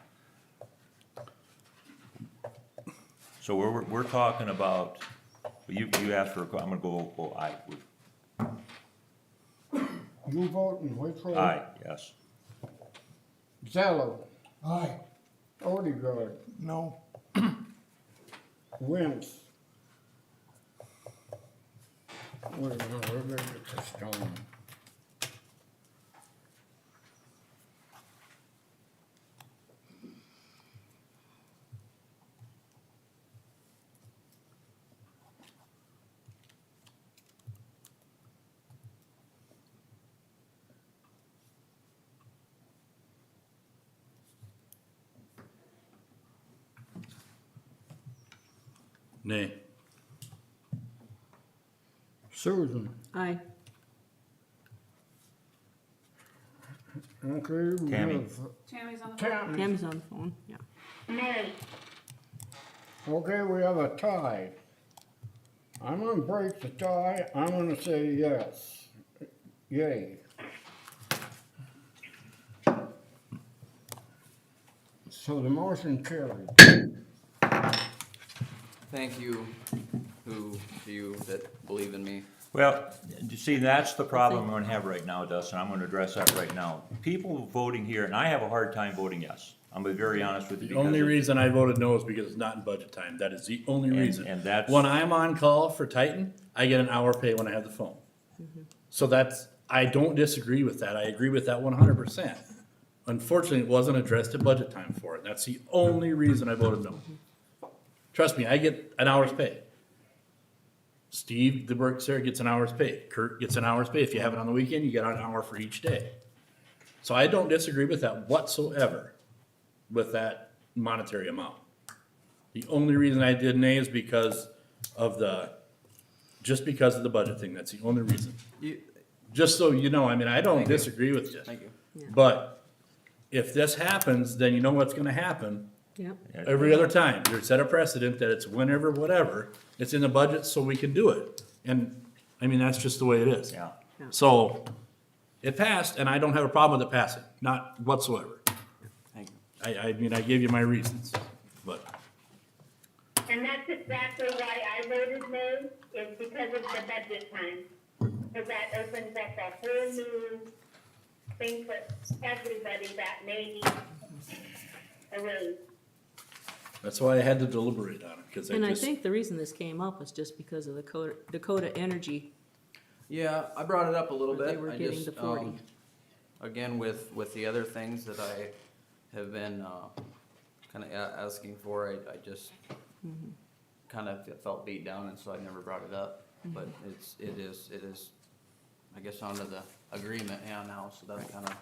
A: So we're talking about, you asked for, I'm gonna go aye.
D: You vote in which way?
A: Aye, yes.
D: Costello,
L: Aye.
D: Odegaard,
I: No.
D: Wentz. Wait a minute, where did I get this going?
F: Nay.
D: Susan,
C: Aye.
D: okay, we
A: Tammy.
D: have
G: Tammy's on the phone.
D: Tammy.
C: Tammy's on the phone, yeah.
H: Nay.
D: Okay, we have a tie. I'm gonna break the tie, I'm gonna say yes. Yay. So the motion carried.
K: Thank you, to you that believe in me.
A: Well, you see, that's the problem I'm gonna have right now, Dustin, I'm gonna address that right now. People voting here, and I have a hard time voting yes, I'm gonna be very honest with you.
F: The
A: because
F: only
A: of-
F: reason I voted no is because it's not in budget time. That is the only reason.
A: and that's-
F: When I'm on call for Titan, I get an hour pay when I have the phone. So that's, I don't disagree with that. I agree with that 100%. Unfortunately, it wasn't addressed at budget time for it. That's the only reason I voted no. Trust me, I get an hour's pay. Steve, the works there, gets an hour's pay. Kurt gets an hour's pay. If you have it on the weekend, you get an hour for each day. So I don't disagree with that whatsoever, with that monetary amount. The only reason I did nay is because of just because of the budget thing. That's the only reason.
K: You,
F: Just so you know, I mean, I don't
K: Thank you.
F: disagree with you.
K: thank you.
F: But if this happens, then you know what's gonna happen.
C: Yep.
F: Every other time, you set a precedent that it's whenever, whatever, it's in the budget so we can do it. And, I mean, that's just the way it is.
A: Yeah.
F: So, it passed, and I don't have a problem with it passing, not whatsoever.
K: Thank you.
F: I mean, I gave you my reasons, but,
H: And that's exactly why I voted no, is because of the budget time. Because that opens up a whole new thing for everybody that may need a raise.
F: that's why I had to deliberate on it, because I
C: And I
F: just,
C: think the reason this came up was just because of the Dakota Energy.
K: Yeah, I brought it up a little
C: Where they
K: bit.
C: were
K: I
C: getting
K: just,
C: the 40.
K: Again, with the other things that I have been, kinda asking for, I just
C: Mm-hmm.
K: kinda felt beat down, and so I never brought it up. But it is, I guess, under the agreement, yeah, now, so that's kinda,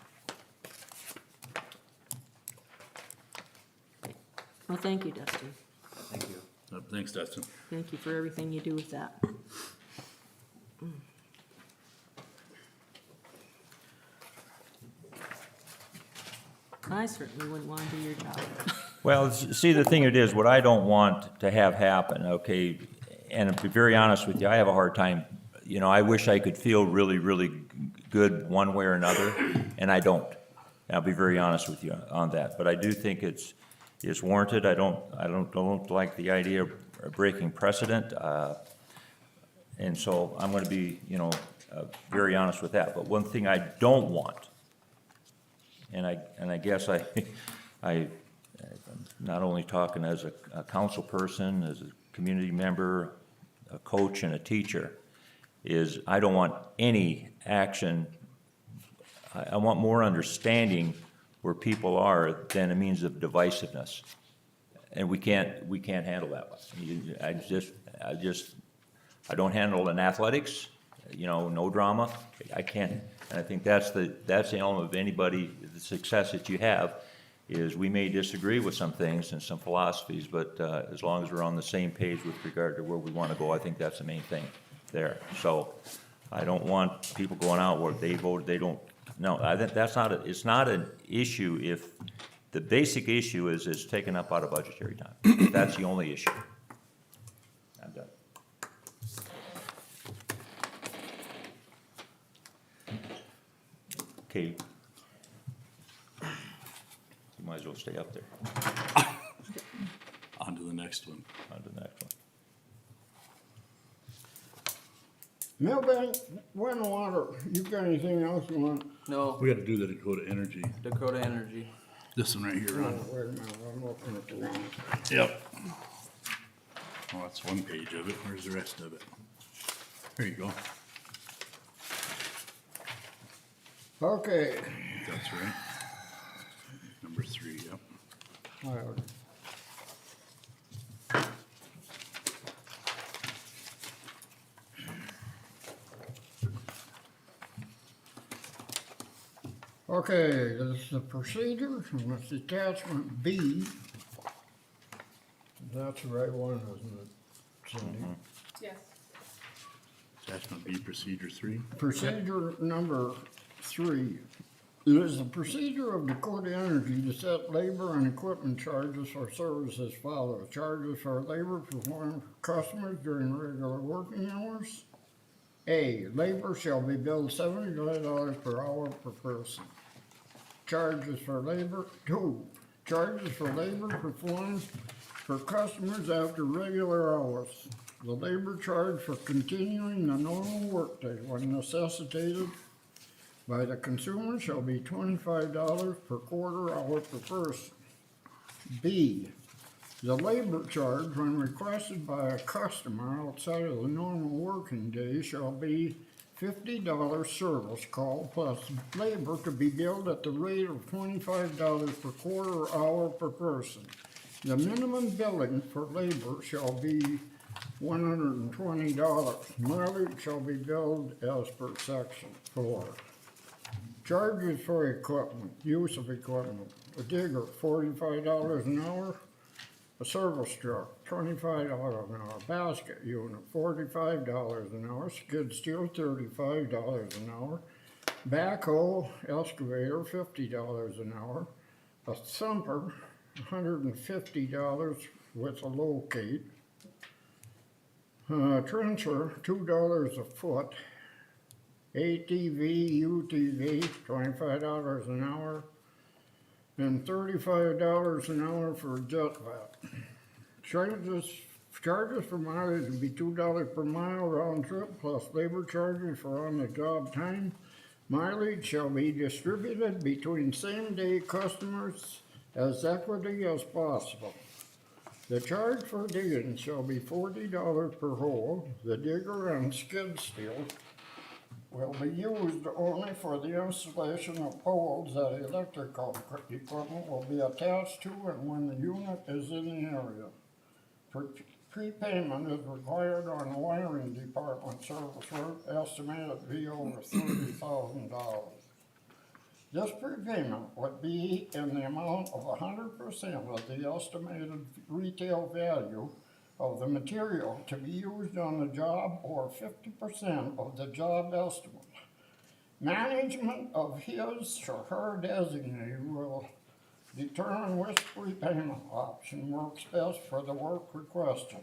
C: Well, thank you, Dustin.
K: thank you.
F: thanks, Dustin.
C: Thank you for everything you do with that. I certainly wouldn't want to do your job.
A: Well, see, the thing it is, what I don't want to have happen, okay, and to be very honest with you, I have a hard time, you know, I wish I could feel really, really good one way or another, and I don't. I'll be very honest with you on that, but I do think it's warranted. I don't like the idea of breaking precedent, and so I'm gonna be, you know, very honest with that. But one thing I don't want, and I guess I'm not only talking as a council person, as a community member, a coach and a teacher, is I don't want any action. I want more understanding where people are than a means of divisiveness. And we can't handle that. I don't handle in athletics, you know, no drama. I can't, and I think that's the element of anybody, the success that you have, is we may disagree with some things and some philosophies, but as long as we're on the same page with regard to where we want to go, I think that's the main thing there. So I don't want people going out where they voted, they don't, no, I think that's not, it's not an issue if, the basic issue is taken up out of budgetary time. That's the only issue. I'm done. Okay. You might as well stay up there.
F: On to the next one.
A: On to the next one.
D: Milbank, Wind Water, you got anything else you want?
K: No,
F: We gotta do the Dakota Energy.
K: Dakota Energy.
F: This one right here,
D: Oh,
F: Ron.
D: wait a minute, I'm looking at the wrong.
F: Yep. Well, that's one page of it. Where's the rest of it? There you go.
D: Okay.
F: That's right. Number 3, yep.
D: Well, okay, this is the procedure, and it's attachment B. That's the right one, isn't it, Cindy?
G: Yes.
F: Attachment B, procedure 3.
D: Procedure number 3. It is the procedure of Dakota Energy to set labor and equipment charges for service as follows. Charges for labor performed for customers during regular working hours. A, labor shall be billed $75 per hour per person. Charges for labor. 2, charges for labor performed for customers after regular hours. The labor charge for continuing the normal workday when necessitated by the consumer shall be $25 per quarter hour per person. B, the labor charge when requested by a customer outside of the normal working day shall be $50 service call plus labor to be billed at the rate of $25 per quarter hour per person. The minimum billing for labor shall be $120. Mileage shall be billed as per section 4. Charges for equipment, use of equipment. A digger, $45 an hour. A service truck, $25 an hour. Basket unit, $45 an hour. Skid steer, $35 an hour. Backhoe, excavator, $50 an hour. A thumper, $150 with a locate. Trencher, $2 a foot. ATV, UTV, $25 an hour, and $35 an hour for a jet vac. Charges for mileage would be $2 per mile round trip plus labor charges for on-the-job time. Mileage shall be distributed between same-day customers as equity as possible. The charge for digging shall be $40 per hole. The digger and skid steer will be used only for the installation of poles that electrical equipment will be attached to and when the unit is in the area. Prepayment is required on the wiring department service work, estimated to be over $30,000. This prepayment would be in the amount of 100% of the estimated retail value of the material to be used on the job or 50% of the job estimate. Management of his or her designee will determine which prepayment option works best for the work requested.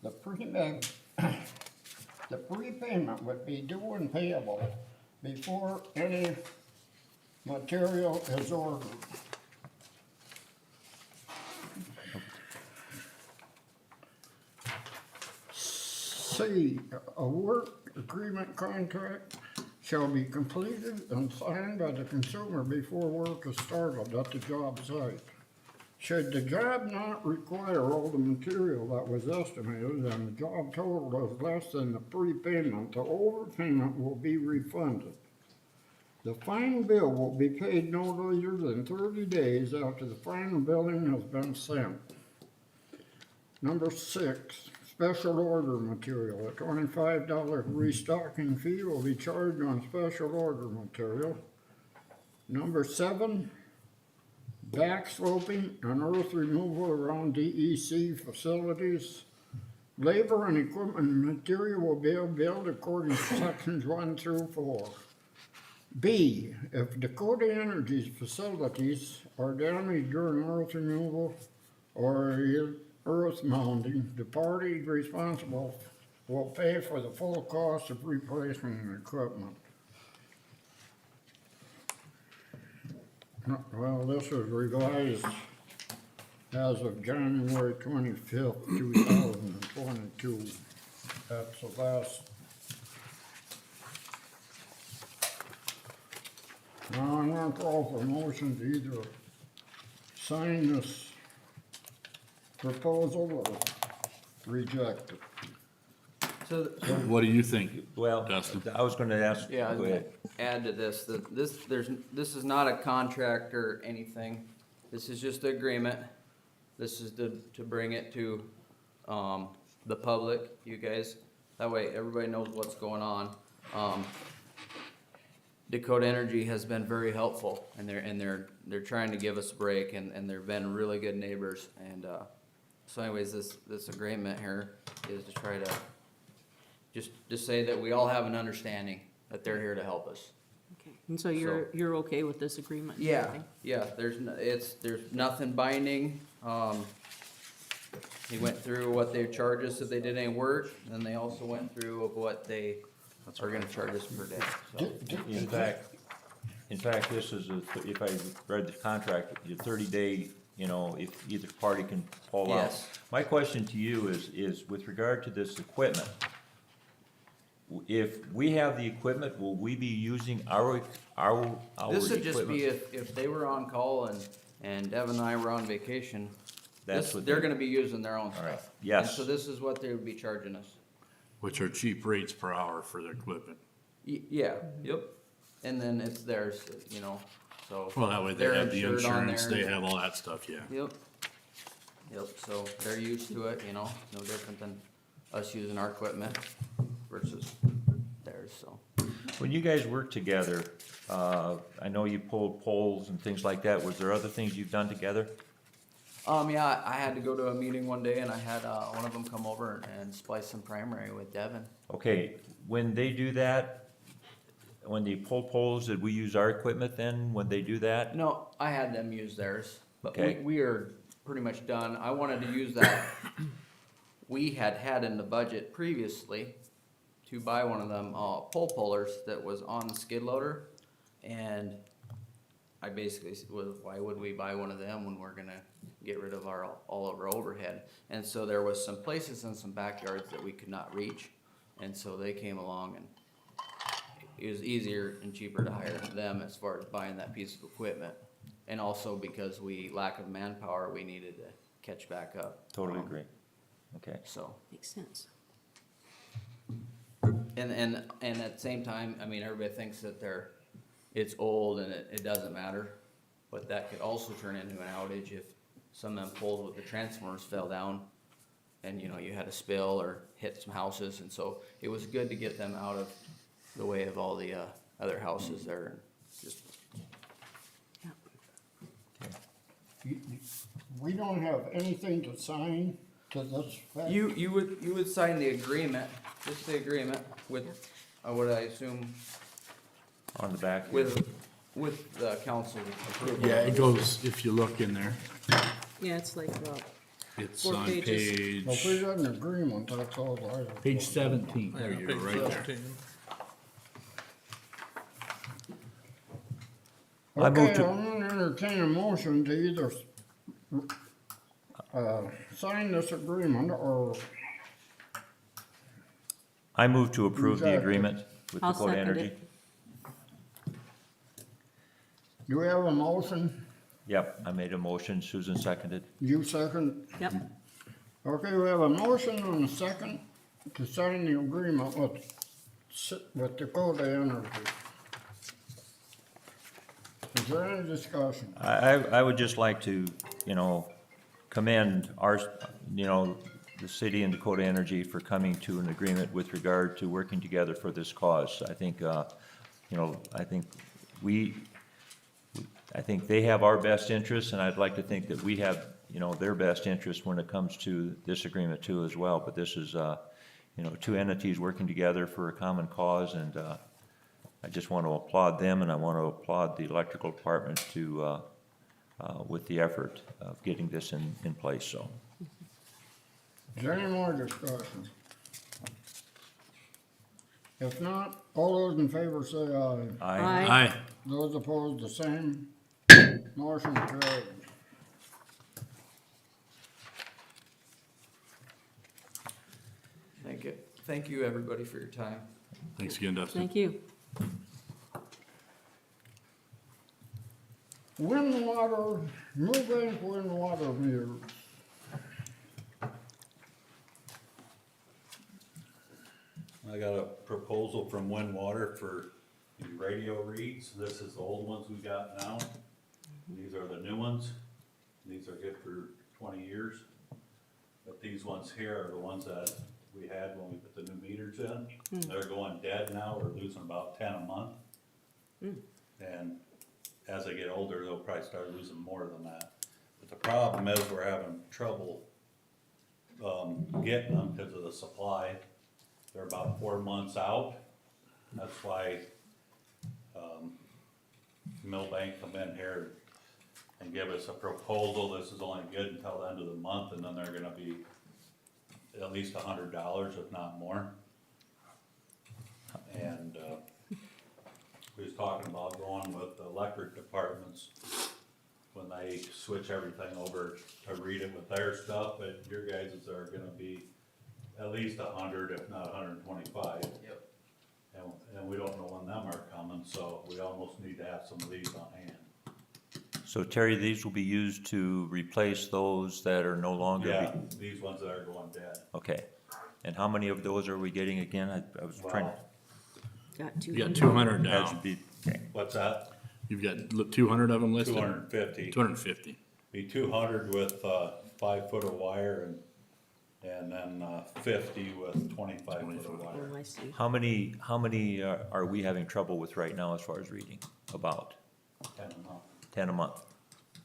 D: The prepayment would be due and payable before any material is ordered. C, a work agreement contract shall be completed and signed by the consumer before work is started at the job site. Should the job not require all the material that was estimated and the job total is less than the prepayment, the overpayment will be refunded. The final bill will be paid no later than 30 days after the final billing has been sent. Number 6, special order material. A $25 restocking fee will be charged on special order material. Number 7, back sloping and earth removal around DEC facilities. Labor and equipment and material will be billed according to sections 1 through 4. B, if Dakota Energy's facilities are damaged during earth removal or earth mounting, the party responsible will pay for the full cost of replacing the equipment. Well, this was revised as of January 25th, 2022. That's the last. Now I'm going to call for motion to either sign this proposal or reject it?
K: So,
F: What do you think?
A: Well,
F: Dustin?
A: I was gonna ask,
K: yeah,
A: go ahead.
K: add to this, that this is not a contract or anything. This is just the agreement. This is to bring it to, the public, you guys. That way, everybody knows what's going on. Dakota Energy has been very helpful, and they're trying to give us a break, and they've been really good neighbors. And, so anyways, this agreement here is to try to just say that we all have an understanding that they're here to help us.
C: Okay, and so you're okay with this agreement? and
K: Yeah,
C: everything?
K: yeah, there's nothing binding. He went through what they charge us if they did any work, and they also went through of what they are gonna charge us per day, so.
A: In fact, this is if I read the contract, your 30-day, if either party can pull out.
K: Yes.
A: My question to you is with regard to this equipment, if we have the equipment, will we be using our
K: This would just be
A: equipment?
K: if they were on call and Deb and I were on vacation,
A: That's what
K: they're gonna be using their own
A: All right,
K: stuff.
A: yes.
K: And so this is what they would be charging us.
F: Which are cheap rates per hour for their equipment.
K: Yeah, yep, and then it's theirs, so.
F: Well, that way they
K: they're
F: have the
K: insured on
F: insurance,
K: there.
F: they have all that stuff, yeah.
K: Yep, so they're used to it, no different than us using our equipment versus theirs, so.
A: When you guys work together, I know you pulled poles and things like that. Was there other things you've done together?
K: Yeah, I had to go to a meeting one day and I had, one of them come over and splice some primary with Devin.
A: Okay, when they do that, when they pull poles, did we use our equipment then when they do that?
K: No, I had them use theirs, but
A: Okay.
K: we are pretty much done. I wanted to use that we had in the budget previously to buy one of them, pole pullers that was on the skid loader. And I basically said, well, why would we buy one of them when we're gonna get rid of all of our overhead? And so there was some places in some backyards that we could not reach. And so they came along and it was easier and cheaper to hire them as far as buying that piece of equipment. And also because lack of manpower, we needed to catch back up.
A: Totally agree. Okay.
K: So,
C: Makes sense.
K: and at the same time, everybody thinks that it's old and it doesn't matter. But that could also turn into an outage if some of them poles with the transformers fell down and, you had a spill or hit some houses. And so it was good to get them out of the way of all the, other houses there and just.
D: We don't have anything to sign to this fact?
K: You would sign the agreement, just the agreement with, what I assume,
A: On the back?
K: with the council approval.
F: Yeah, it goes, if you look in there,
C: Yeah, it's like,
F: it's
C: 4
F: on
C: pages.
D: Well, if we
F: page,
D: got an agreement, that's all I have.
F: page 17. There you go,
I: Page
F: right there.
I: 17.
A: I move
D: Okay,
A: to-
D: I'm gonna entertain a motion to either, sign this agreement or
A: I move to approve the
D: Exactly.
A: agreement with
C: I'll
A: Dakota
C: second
A: Energy.
C: it.
D: do we have a motion?
A: Yep, I made a motion, Susan seconded.
D: You second?
C: Yep,
D: Okay, we have a motion and a second to sign the agreement with Dakota Energy. Is there any discussion?
A: I would just like to, commend our, the city and Dakota Energy for coming to an agreement with regard to working together for this cause. I think, I think they have our best interests, and I'd like to think that we have, their best interest when it comes to this agreement too as well. But this is, two entities working together for a common cause, and I just want to applaud them, and I want to applaud the electrical department with the effort of getting this in place, so.
D: Is there any more discussion? If not, all those in favor say aye.
C: Aye.
F: Aye.
D: Those opposed, the same. Motion carried.
K: Thank you. Thank you, everybody, for your time.
F: Thanks again, Dustin.
C: thank you.
D: Wind water, moving wind water meters.
M: I got a proposal from Wind Water for the radio reads. This is the old ones we got now. These are the new ones. These are good for 20 years. But these ones here are the ones that we had when we put the new meters in. They're going dead now. We're losing about 10 a month. And as they get older, they'll probably start losing more than that. But the problem is we're having trouble getting them because of the supply. They're about 4 months out. That's why, Millbank come in here and give us a proposal. This is only good until the end of the month, and then they're gonna be at least $100, if not more. And, we was talking about going with the electric departments when they switch everything over to read it with their stuff, but your guys' are gonna be at least 100, if not 125.
K: Yep.
M: And we don't know when them are coming, so we almost need to have some of these on hand.
A: So Terry, these will be used to replace those that are no longer?
M: Yeah, these ones that are going dead.
A: Okay, and how many of those are we getting again? I was trying,
M: Well,
C: Got
F: You got
C: 200.
F: 200
A: that
F: down.
A: should be, okay,
M: what's that?
F: You've got 200 of them listed?
M: 250.
F: 250.
M: Be 200 with 5 foot of wire and then 50 with 25 foot of wire.
C: Oh, I see.
A: how many are we having trouble with right now as far as reading? About
M: 10 a month,
A: 10 a month,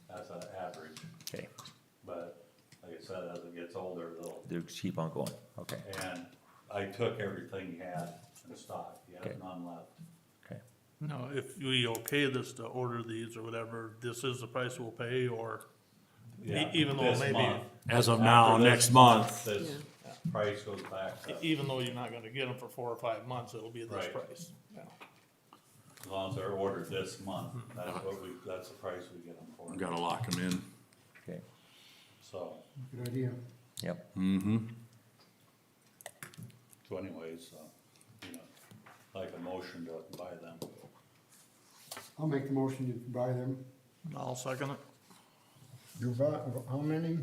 M: that's an average.
A: okay,
M: But like I said, as it gets older,
A: they'll keep on going, okay,
M: and I took everything he had in stock. He has
A: Okay.
M: none left.
A: okay.
I: Now, if we okay this to order these or whatever, this is the price we'll pay, or
M: Yeah,
I: even though
M: this
I: maybe,
M: month.
F: As of now,
M: After this
F: next month.
M: This price goes back to,
I: even though you're not gonna get them for 4 or 5 months, it'll be this
M: Right.
I: price. Yeah.
M: as long as they're ordered this month, that's the price we get them for.
F: Gotta lock them in.
A: Okay,
M: So,
L: Good idea.
A: yep,
F: Mm-hmm.
M: so anyways, you know, like a motion to buy them.
L: I'll make the motion to buy them.
I: I'll second it.
D: You buy, how many?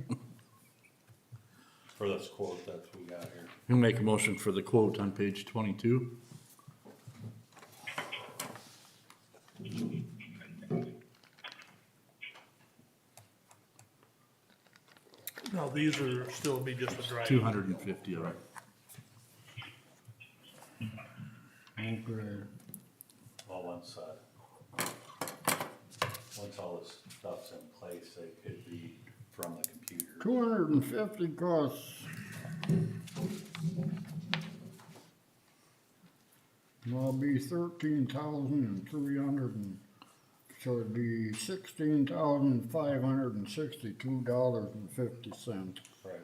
M: For this quote that we got here.
F: You make a motion for the quote on page 22.
I: Now, these are still be just a dry.
F: 250 of them.
D: Okay,
M: Well, once all this stuff's in place, it could be from the computer.
D: 250 costs. Will be 13,300 so it'd be $16,562.50.
M: Right.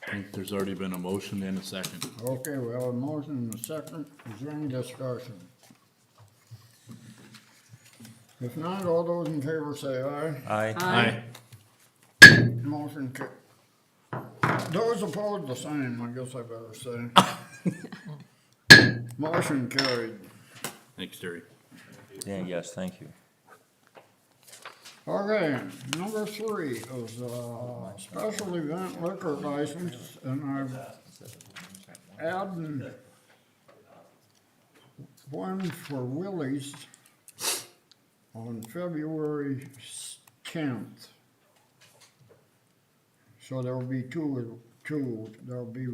F: I think there's already been a motion and a second.
D: Okay, we have a motion and a second. Is there any discussion? If not, all those in favor say aye.
A: aye,
D: Motion ca- those opposed, the same, I guess I better say. Motion carried.
F: Thanks, Terry.
A: yeah, yes, thank you.
D: Okay, number 3 is, special event liquor license, and I'm adding one for Willie's on February 10th. So there'll be two, there'll be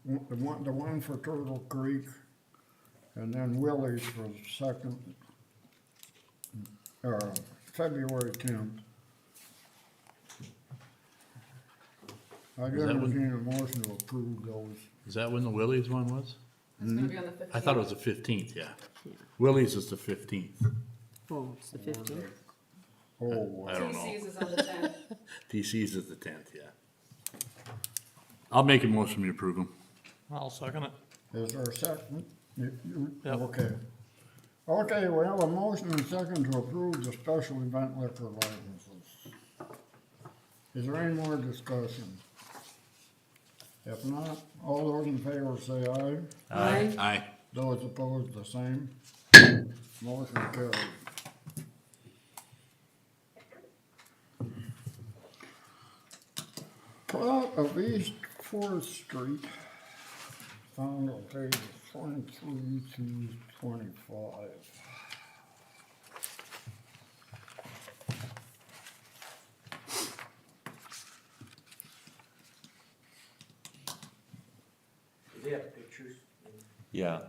D: the one for Turtle Creek, and then Willie's for the second, February 10th. I
F: that
D: didn't
F: when-
D: entertain a motion to approve those.
F: Is that when the Willie's one was?
G: It's gonna be on the 15th.
F: I thought it was the 15th, yeah. Willie's is the 15th.
C: Oh, it's the 15th.
D: Oh,
F: I don't know.
G: TC's is on the 10th.
F: TC's is the 10th, yeah. I'll make a motion to approve them.
I: I'll second it.
D: is there a second?
I: Yep.
D: Okay. Okay, we have a motion and second to approve the special event liquor licenses. Is there any more discussion? If not, all those in favor say aye.
C: Aye.
F: Aye.
D: Those opposed, the same. Motion carried. Plot of East Fourth Street, found on pages 23 to 25.
E: They have pictures.
A: Yeah,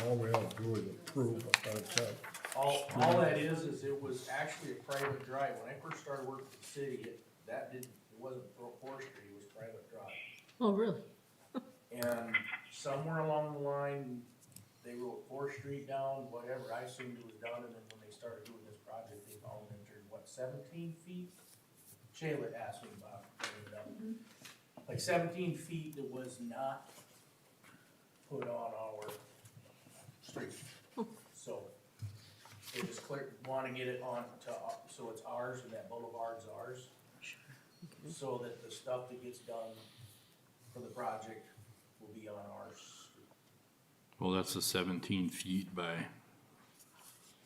D: All we have to do is approve it, that's it.
E: All that is it was actually a private drive. When I first started working for the city, it wasn't forestry, it was private drive.
C: Oh, really?
E: And somewhere along the line, they wrote Fourth Street down, whatever, I assumed it was done, and then when they started doing this project, they found entered, 17 feet? Shayla asked me about it, like 17 feet that was not put on our street. So, they just wanna get it on to, so it's ours, and that boulevard's ours. So that the stuff that gets done for the project will be on our street.
F: Well, that's the 17 feet by,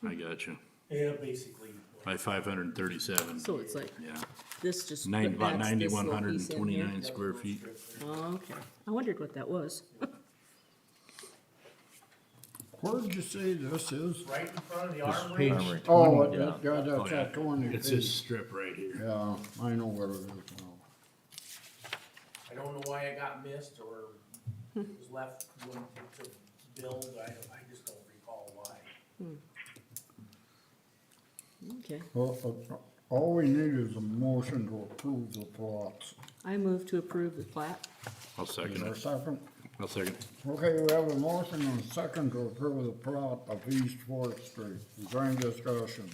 F: I got you,
E: Yeah, basically.
F: by 537.
C: So it's like
F: Yeah,
C: this just.
F: about
C: adds this little piece in here.
F: 9,129 square feet.
C: Oh, okay. I wondered what that was.
D: Where'd you say this is?
E: Right in front of the
F: This
E: armory.
F: page-
A: Armory.
D: Oh,
A: Yeah.
D: that's
F: Oh, yeah.
D: at 20
F: It's
D: feet.
F: this strip right here.
D: Yeah, I know what it is now.
E: I don't know why it got missed or it was left when to build, I just don't recall why.
C: Okay.
D: Well, all we need is a motion to approve the plots.
C: I move to approve the plat.
F: I'll
D: Is
F: second
D: there a
F: it.
D: second?
F: I'll second.
D: Okay, we have a motion and a second to approve the plot of East Fourth Street. Is there any discussion?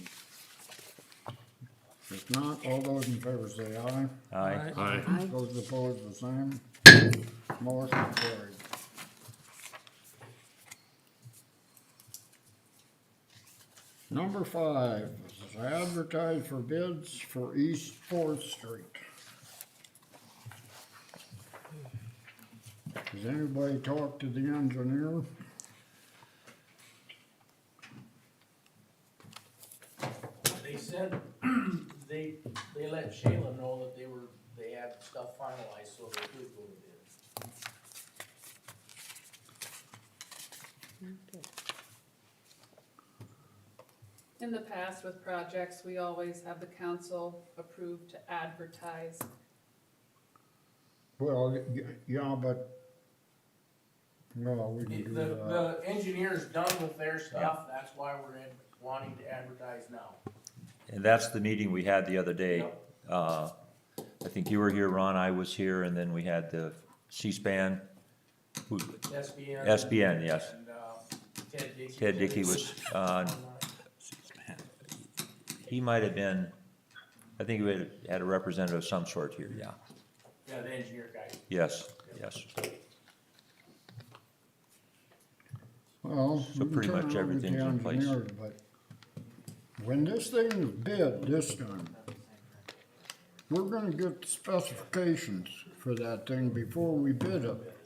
D: If not, all those in favor say aye.
A: aye.
F: Aye.
C: Aye.
D: Those opposed, the same. Motion carried. Number 5, this is advertise for bids for East Fourth Street. Has anybody talked to the engineer?
E: They said, they let Shayla know that they had stuff finalized, so they could go to bid.
C: Okay.
G: In the past with projects, we always have the council approve to advertise.
D: Well, yeah, but, well, we can do
E: The,
D: that.
E: the engineer's done with their stuff, that's why we're wanting to advertise now.
A: And that's the meeting we had the other day.
E: Yep.
A: I think you were here, Ron, I was here, and then we had the C-SPAN.
E: SBN.
A: SBN, yes.
E: And, Ted Dickey.
A: Ted Dickey was, he might have been, I think we had a representative of some sort here, yeah.
E: Yeah, the engineer guy.
A: Yes, yes.
D: Well,
A: So
D: we can
A: pretty
D: turn
A: much
D: it over to
A: everything's
D: the
A: in place.
D: engineer, but when this thing is bid this time, we're gonna get the specifications for that thing before we bid it.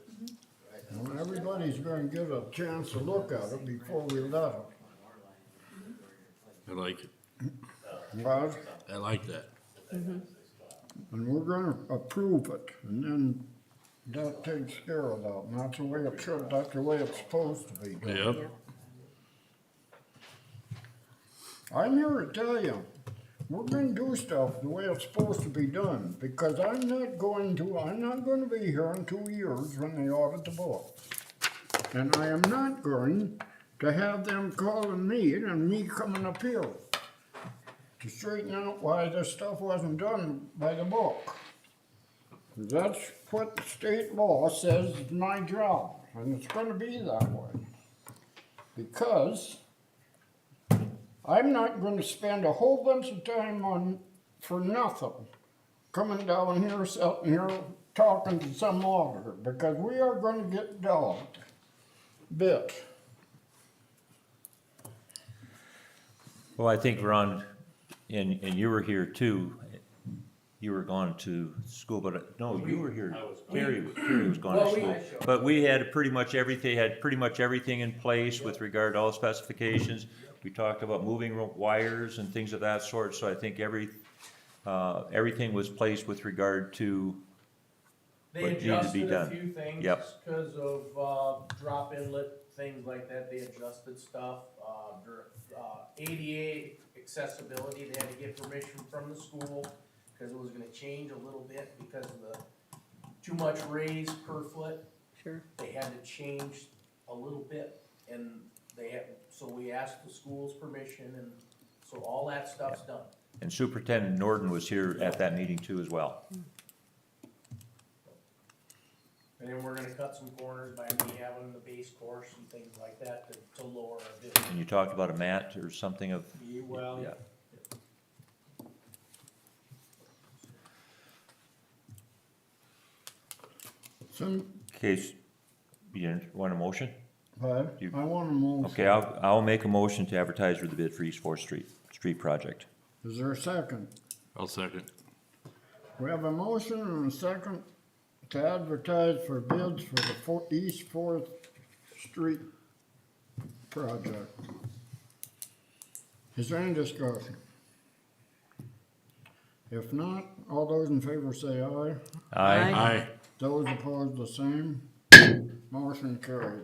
D: And everybody's gonna get a chance to look at it before we let it.
F: I like it.
D: Right?
F: I like that.
D: And we're gonna approve it, and then that takes care of that, and that's the way it should, that's the way it's supposed to be done.
F: Yep.
D: I'm here to tell you, we're gonna do stuff the way it's supposed to be done, because I'm not gonna be here in 2 years when they audit the books. And I am not going to have them calling me and me coming up here to straighten out why this stuff wasn't done by the book. That's what state law says is my job, and it's gonna be that way. Because I'm not gonna spend a whole bunch of time for nothing, coming down here, sitting here, talking to some auditor, because we are gonna get dogged, bit.
A: Well, I think, Ron, and you were here too, you were going to school, but, no, you were here.
E: I was-
A: Carrie was going to
E: Well,
A: school. But we had pretty much everything in place with regard to all specifications. We talked about moving wires and things of that sort, so I think everything was placed with regard to
E: They
A: what needed to be
E: adjusted a
A: done.
E: few things
A: Yep.
E: because of, drop inlet, things like that, they adjusted stuff, ADA accessibility, they had to get permission from the school, cause it was gonna change a little bit because of the too much raise per foot,
C: Sure.
E: they had to change a little bit, and so we asked the school's permission, and so all that stuff's done.
A: And Superintendent Norton was here at that meeting too as well.
E: And then we're gonna cut some corners by having the base course and things like that to lower our bid.
A: And you talked about a mat or something of,
E: Well,
A: yeah.
D: So,
A: Case, you want a motion?
D: but
A: You-
D: I want to move.
A: Okay, I'll make a motion to advertise for the bid for East Fourth Street project.
D: Is there a second?
F: I'll second.
D: We have a motion and a second to advertise for bids for the East Fourth Street project. Is there any discussion? If not, all those in favor say aye.
C: Aye.
F: Aye.
D: Those opposed, the same. Motion carried.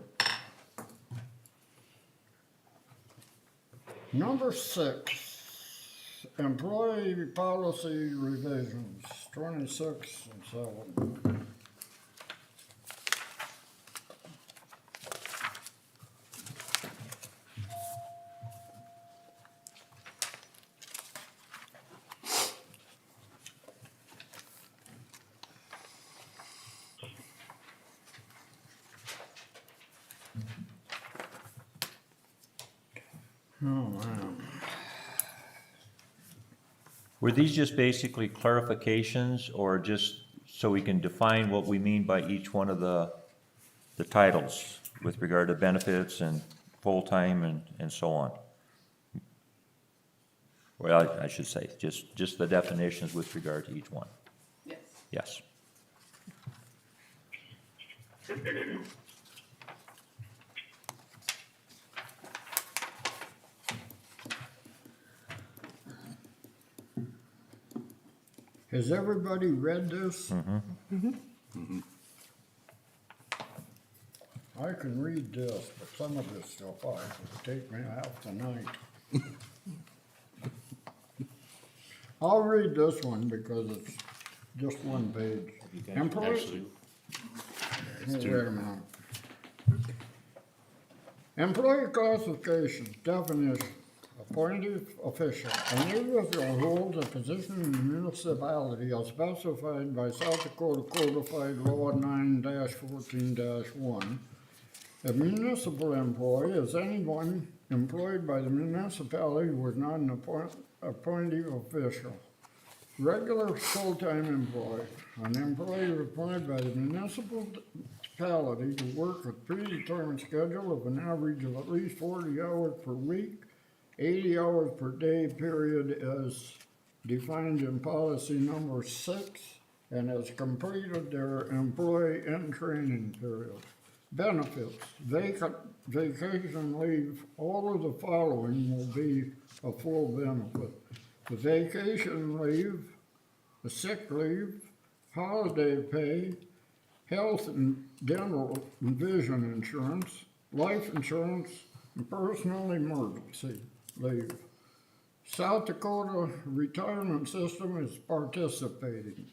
D: Number 6, employee policy revisions, 26 and 7. Oh, man.
A: Were these just basically clarifications or just so we can define what we mean by each one of the titles with regard to benefits and full-time and so on? Well, I should say, just the definitions with regard to each one.
G: Yes.
A: Yes.
D: Has everybody read this? I can read this, but some of this stuff will take me half the night. I'll read this one because it's just one page. Employee.
F: Actually,
D: Oh, wait a minute. Employee classification, definition, appointed official, an individual who holds a position in the municipality as specified by South Dakota Codified Law 9-14-1. A municipal employee is anyone employed by the municipality who is not an appointed official. Regular full-time employee, an employee appointed by the municipality to work a predetermined schedule of an average of at least 40 hours per week, 80 hours per day period as defined in policy number 6, and has completed their employee and training period. Benefits, vacation leave, all of the following will be a full benefit. The vacation leave, the sick leave, holiday pay, health and dental and vision insurance, life insurance, and personal emergency leave. South Dakota retirement system is participating.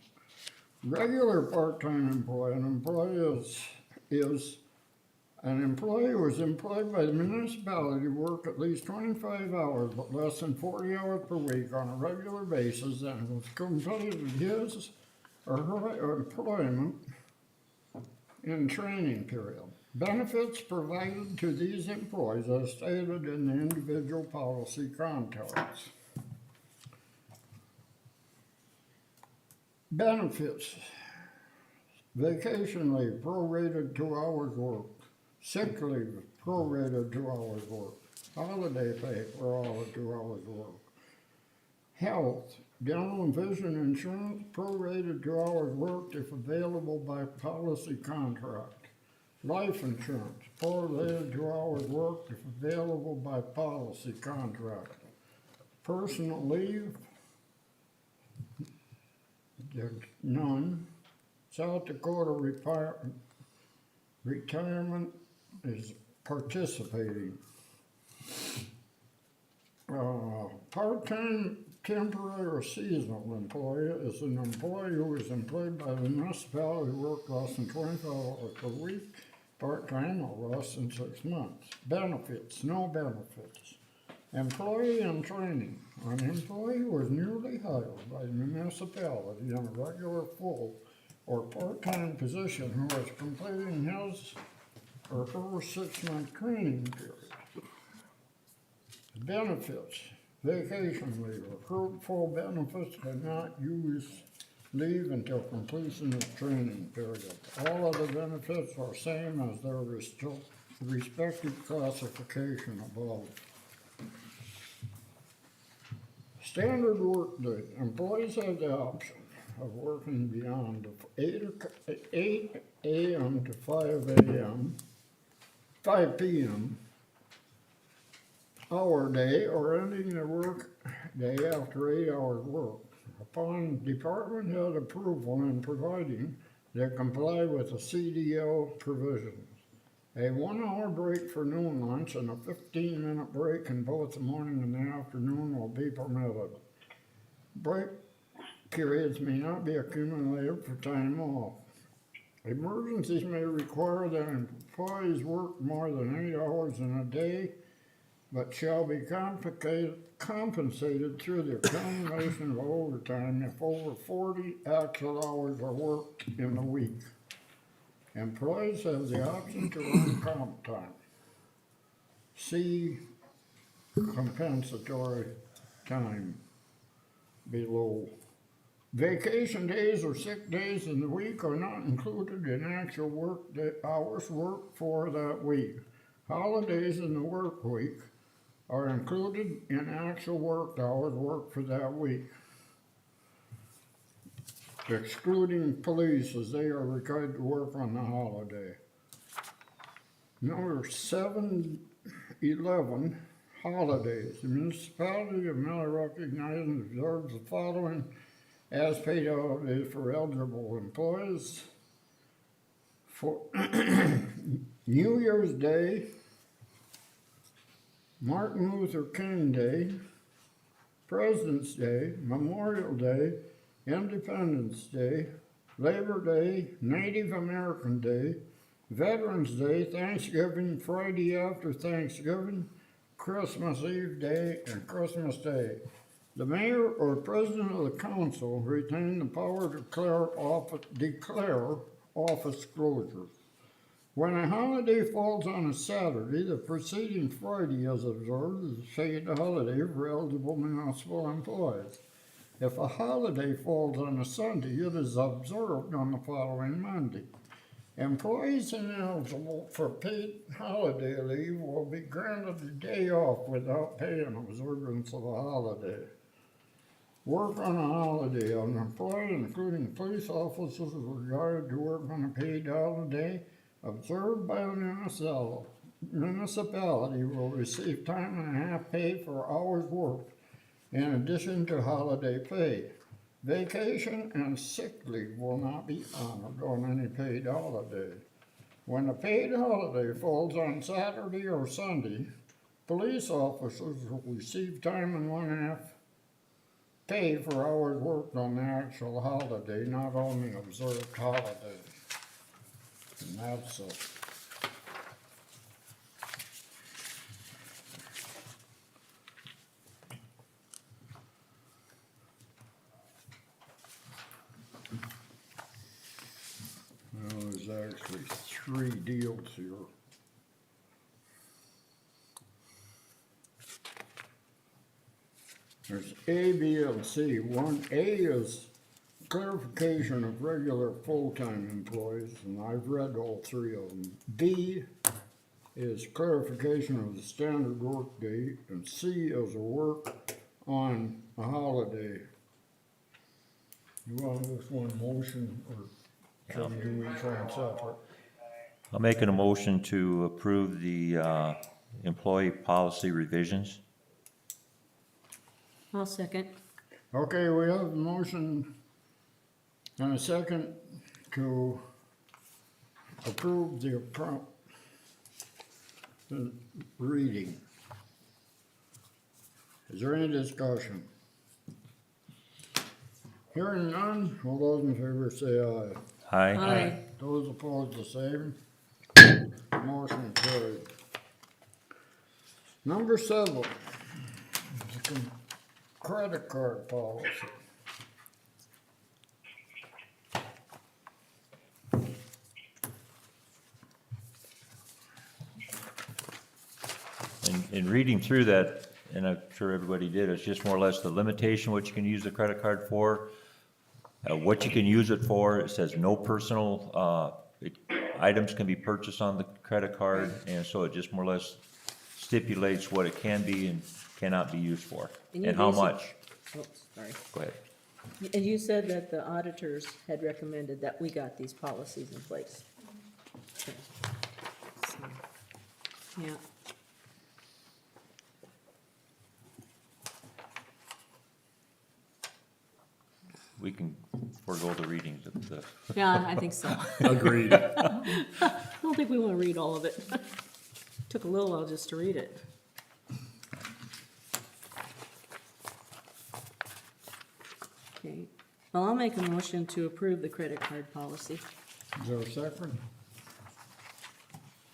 D: Regular part-time employee, an employee is an employee who is employed by the municipality to work at least 25 hours but less than 40 hours per week on a regular basis and has completed his or her employment in training period. Benefits provided to these employees as stated in the individual policy contents. Benefits. Vacation leave, prorated 2 hours worked. Sick leave, prorated 2 hours worked. Holiday pay for all the 2 hours worked. Health, dental and vision insurance prorated to hours worked if available by policy contract. Life insurance, prorated to hours worked if available by policy contract. Personal leave, there's none. South Dakota retirement is participating. Part-time, temporary, or seasonal employee is an employee who is employed by the municipality who works less than 25 hours per week, part-time or less than 6 months. Benefits, no benefits. Employee in training, an employee who is newly hired by the municipality in a regular, full, or part-time position who is completing his or her 6-month training period. Benefits, vacation leave, accrued full benefits cannot use leave until completion of training period. All other benefits are same as their respective classification above. Standard workday, employees have the option of working beyond 8 a.m. to 5 p.m. hour day or ending their work day after 8 hours work. Upon department head approval and providing they comply with the CDL provisions. A 1 hour break for noon lunch and a 15-minute break in both the morning and the afternoon will be permitted. Break periods may not be accumulated for time off. Emergencies may require that employees work more than 8 hours in a day, but shall be compensated through the accumulation of overtime if over 40 actual hours are worked in a week. Employees have the option to earn comp time. See compensatory time below. Vacation days or sick days in the week are not included in actual work hours worked for that week. Holidays in the work week are included in actual work hours worked for that week, excluding police as they are required to work on the holiday. Number 711, holidays. The municipality of Miller recognizes and observes the following as paid holidays for eligible employees. For New Year's Day, Martin Luther King Day, President's Day, Memorial Day, Independence Day, Labor Day, Native American Day, Veterans Day, Thanksgiving, Friday after Thanksgiving, Christmas Eve Day, and Christmas Day. The mayor or president of the council retain the power to declare office closures. When a holiday falls on a Saturday, the preceding Friday is observed as a paid holiday for eligible municipal employees. If a holiday falls on a Sunday, it is observed on the following Monday. Employees ineligible for paid holiday leave will be granted a day off without pay in observance of a holiday. Work on a holiday. An employee, including police officers, is required to work on a paid holiday observed by the municipality will receive time and a half pay for hours worked in addition to holiday pay. Vacation and sick leave will not be honored on any paid holiday. When a paid holiday falls on Saturday or Sunday, police officers will receive time and 1/2 pay for hours worked on the actual holiday, not on the observed holiday. And that's it. Well, there's actually 3 deals here. There's A, B, and C. 1A is clarification of regular full-time employees, and I've read all 3 of them. B is clarification of the standard work day, and C is a work on a holiday. You want this one motion, or shall we do each one separate?
A: I'm making a motion to approve the employee policy revisions.
C: I'll second.
D: Okay, we have a motion and a second to approve the reading. Is there any discussion? Hearing none, all those in favor say aye.
C: Aye.
D: Those opposed, the same. Motion carried. Number 7, the credit card policy.
A: In reading through that, and I'm sure everybody did, it's just more or less the limitation, what you can use the credit card for, what you can use it for. It says no personal items can be purchased on the credit card, and so it just more or less stipulates what it can be and cannot be used for,
C: And you
A: and how
C: basic-
A: much.
C: Oh, sorry.
A: Go ahead.
C: And you said that the auditors had recommended that we got these policies in place. Okay. So, yeah.
A: We can forego the reading of the,
C: Yeah, I think so.
F: Agreed.
C: I don't think we wanna read all of it. Took a little while just to read it. Okay, well, I'll make a motion to approve the credit card policy.
D: Is there a second?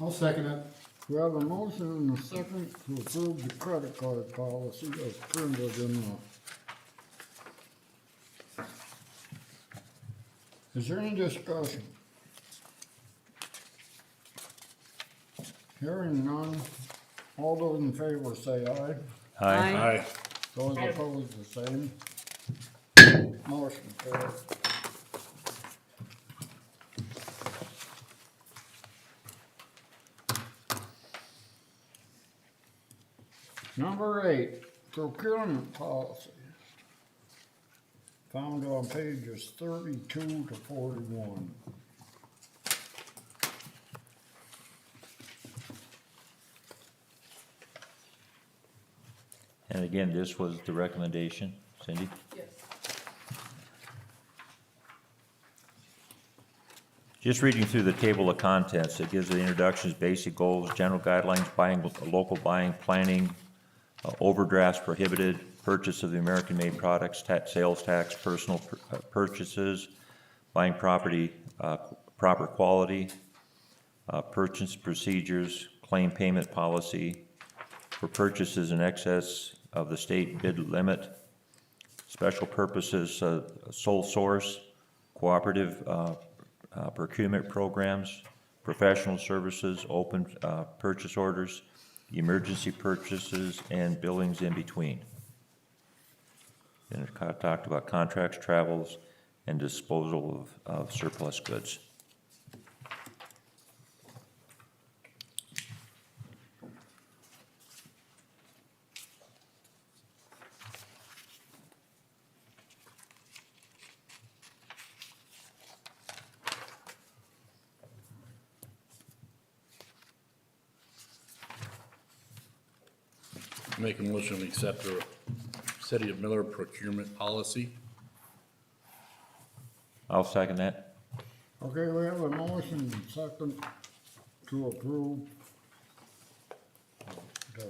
L: I'll second it.
D: We have a motion and a second to approve the credit card policy as printed in the. Is there any discussion? Hearing none, all those in favor say aye.
A: Aye.
F: Aye.
D: Those opposed, the same. Motion carried. Number 8, procurement policy. Found on pages 32 to 41.
A: and again, this was the recommendation, Cindy?
G: Yes.
A: Just reading through the table of contents, it gives the introductions, basic goals, general guidelines, local buying, planning, overdrafts prohibited, purchase of the American-made products, sales tax, personal purchases, buying property, proper quality, purchase procedures, claim payment policy, for purchases in excess of the state bid limit, special purposes, sole source, cooperative procurement programs, professional services, open purchase orders, emergency purchases, and billings in between. And it talked about contracts, travels, and disposal of surplus goods.
F: Make a motion to accept the City of Miller procurement policy.
A: I'll second that.
D: Okay, we have a motion and second to approve the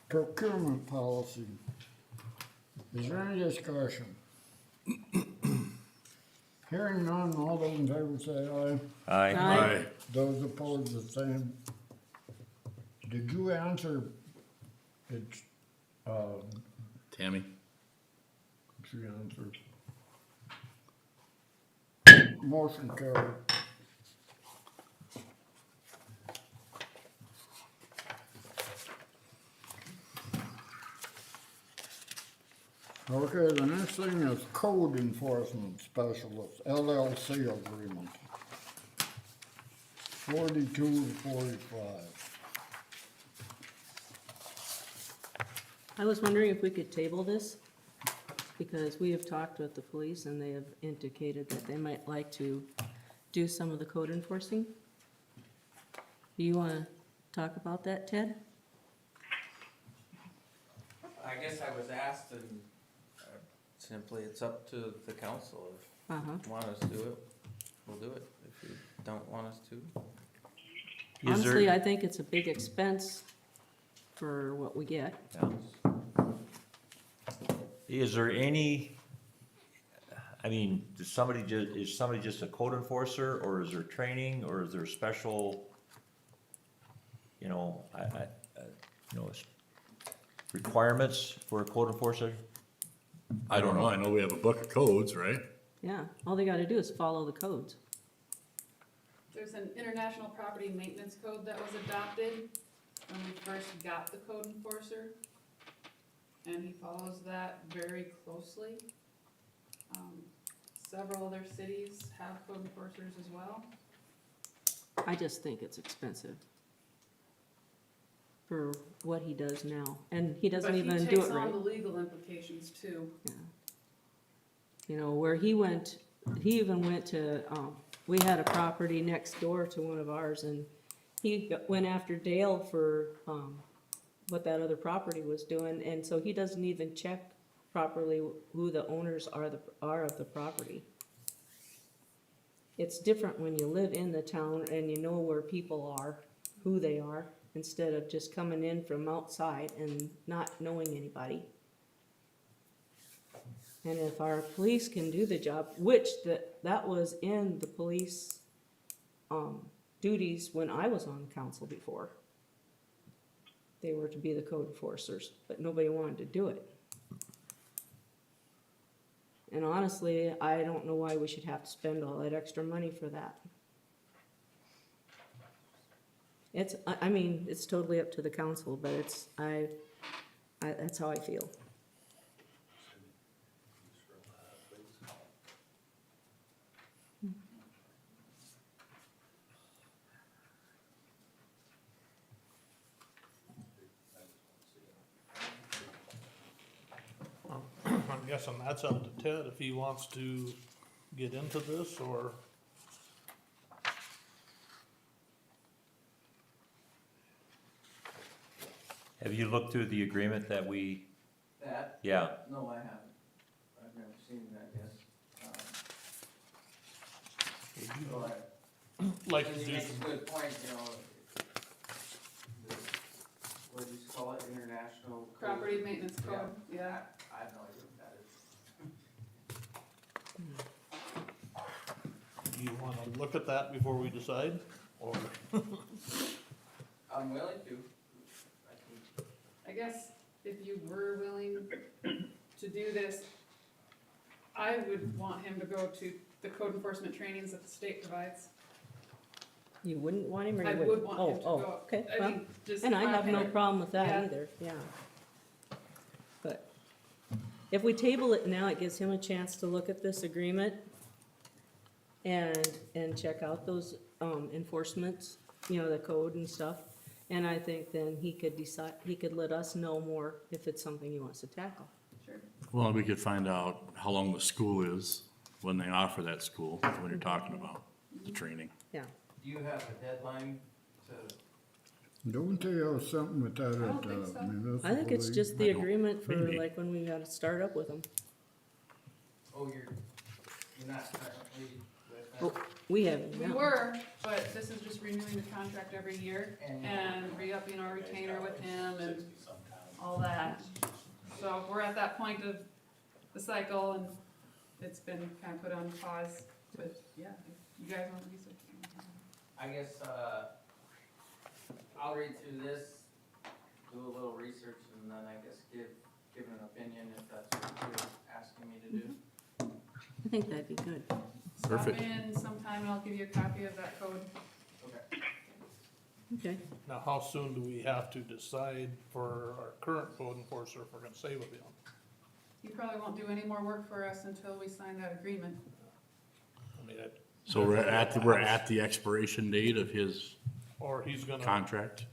D: procurement policy. Is there any discussion? Hearing none, all those in favor say aye.
C: Aye.
D: Those opposed, the same. Did you answer it's,
F: Tammy?
D: she answered. Motion carried. Okay, the next thing is code enforcement specialist, LLC agreement. 42 to 45.
C: I was wondering if we could table this, because we have talked with the police and they have indicated that they might like to do some of the code enforcing. Do you wanna talk about that, Ted?
J: I guess I was asked and simply it's up to the council. If
C: Uh-huh.
J: you want us to do it, we'll do it. If you don't want us to,
A: Is there-
C: Honestly, I think it's a big expense for what we get.
A: Is there any, I mean, is somebody just a code enforcer, or is there training, or is there special, you know, requirements for a code enforcer?
F: I don't know, I know we have a book of codes, right?
C: Yeah, all they gotta do is follow the codes.
G: There's an international property maintenance code that was adopted when we first got the code enforcer. And he follows that very closely. Several other cities have code enforcers as well.
C: I just think it's expensive for what he does now, and he doesn't even do
G: But
C: it
G: he takes on
C: right.
G: the legal implications too.
C: Yeah. You know, where he went, he even went to, we had a property next door to one of ours, and he went after Dale for, what that other property was doing, and so he doesn't even check properly who the owners are of the property. It's different when you live in the town and you know where people are, who they are, instead of just coming in from outside and not knowing anybody. And if our police can do the job, which that was in the police, duties when I was on council before. They were to be the code enforcers, but nobody wanted to do it. And honestly, I don't know why we should have to spend all that extra money for that. I mean, it's totally up to the council, but that's how I feel.
I: I'm guessing that's up to Ted if he wants to get into this, or,
A: Have you looked through the agreement that we,
J: that,
A: yeah,
J: no, I haven't. I've never seen that yet. So
I: like,
J: and
I: to
J: you
I: do
J: make
I: some,
J: a good point, you know. What do you call it, international? code?
G: Property maintenance code, yeah.
J: I have no idea what that is.
I: do you wanna look at that before we decide, or?
J: I'm willing to.
G: I guess if you were willing to do this, I would want him to go to the code enforcement trainings that the state provides.
C: You wouldn't want him, or
G: I
C: you
G: would
C: would?
G: want him to
C: Oh,
G: go.
C: okay,
G: I
C: well,
G: mean, just
C: and I
G: my
C: have no
G: opinion.
C: problem with that
G: Yeah.
C: either, yeah. But if we table it now, it gives him a chance to look at this agreement and check out those, enforcements, you know, the code and stuff. And I think then he could decide, he could let us know more if it's something he wants to tackle.
G: Sure.
F: Well, we could find out how long the school is when they offer that school, when you're talking about the training.
C: Yeah,
J: Do you have a deadline to,
D: Don't they have something with that
G: I
D: at
G: don't think so.
D: municipal?
C: I think it's
D: league?
C: just
F: I
C: the
F: don't-
C: agreement for
F: maybe.
C: like when we gotta start up with them.
J: oh, you're not currently with
C: Oh,
J: them?
C: we haven't,
G: We
C: no.
G: were, but this is just renewing the contract every year
J: And-
G: and re-upping our retainer with him and all that. So we're at that point of the cycle and it's been kind of put on pause, but yeah, if you guys want to research.
J: I guess, I'll read through this, do a little research, and then I guess give an opinion if that's what you're asking me to do.
C: I think that'd be good.
F: Perfect.
G: Stop in sometime and I'll give you a copy of that code.
J: Okay.
C: Okay.
I: Now, how soon do we have to decide for our current code enforcer if we're gonna stay with him?
G: You probably won't do any more work for us until we sign that agreement.
I: I mean,
F: So we're at the expiration date of his
I: or he's gonna,
F: contract?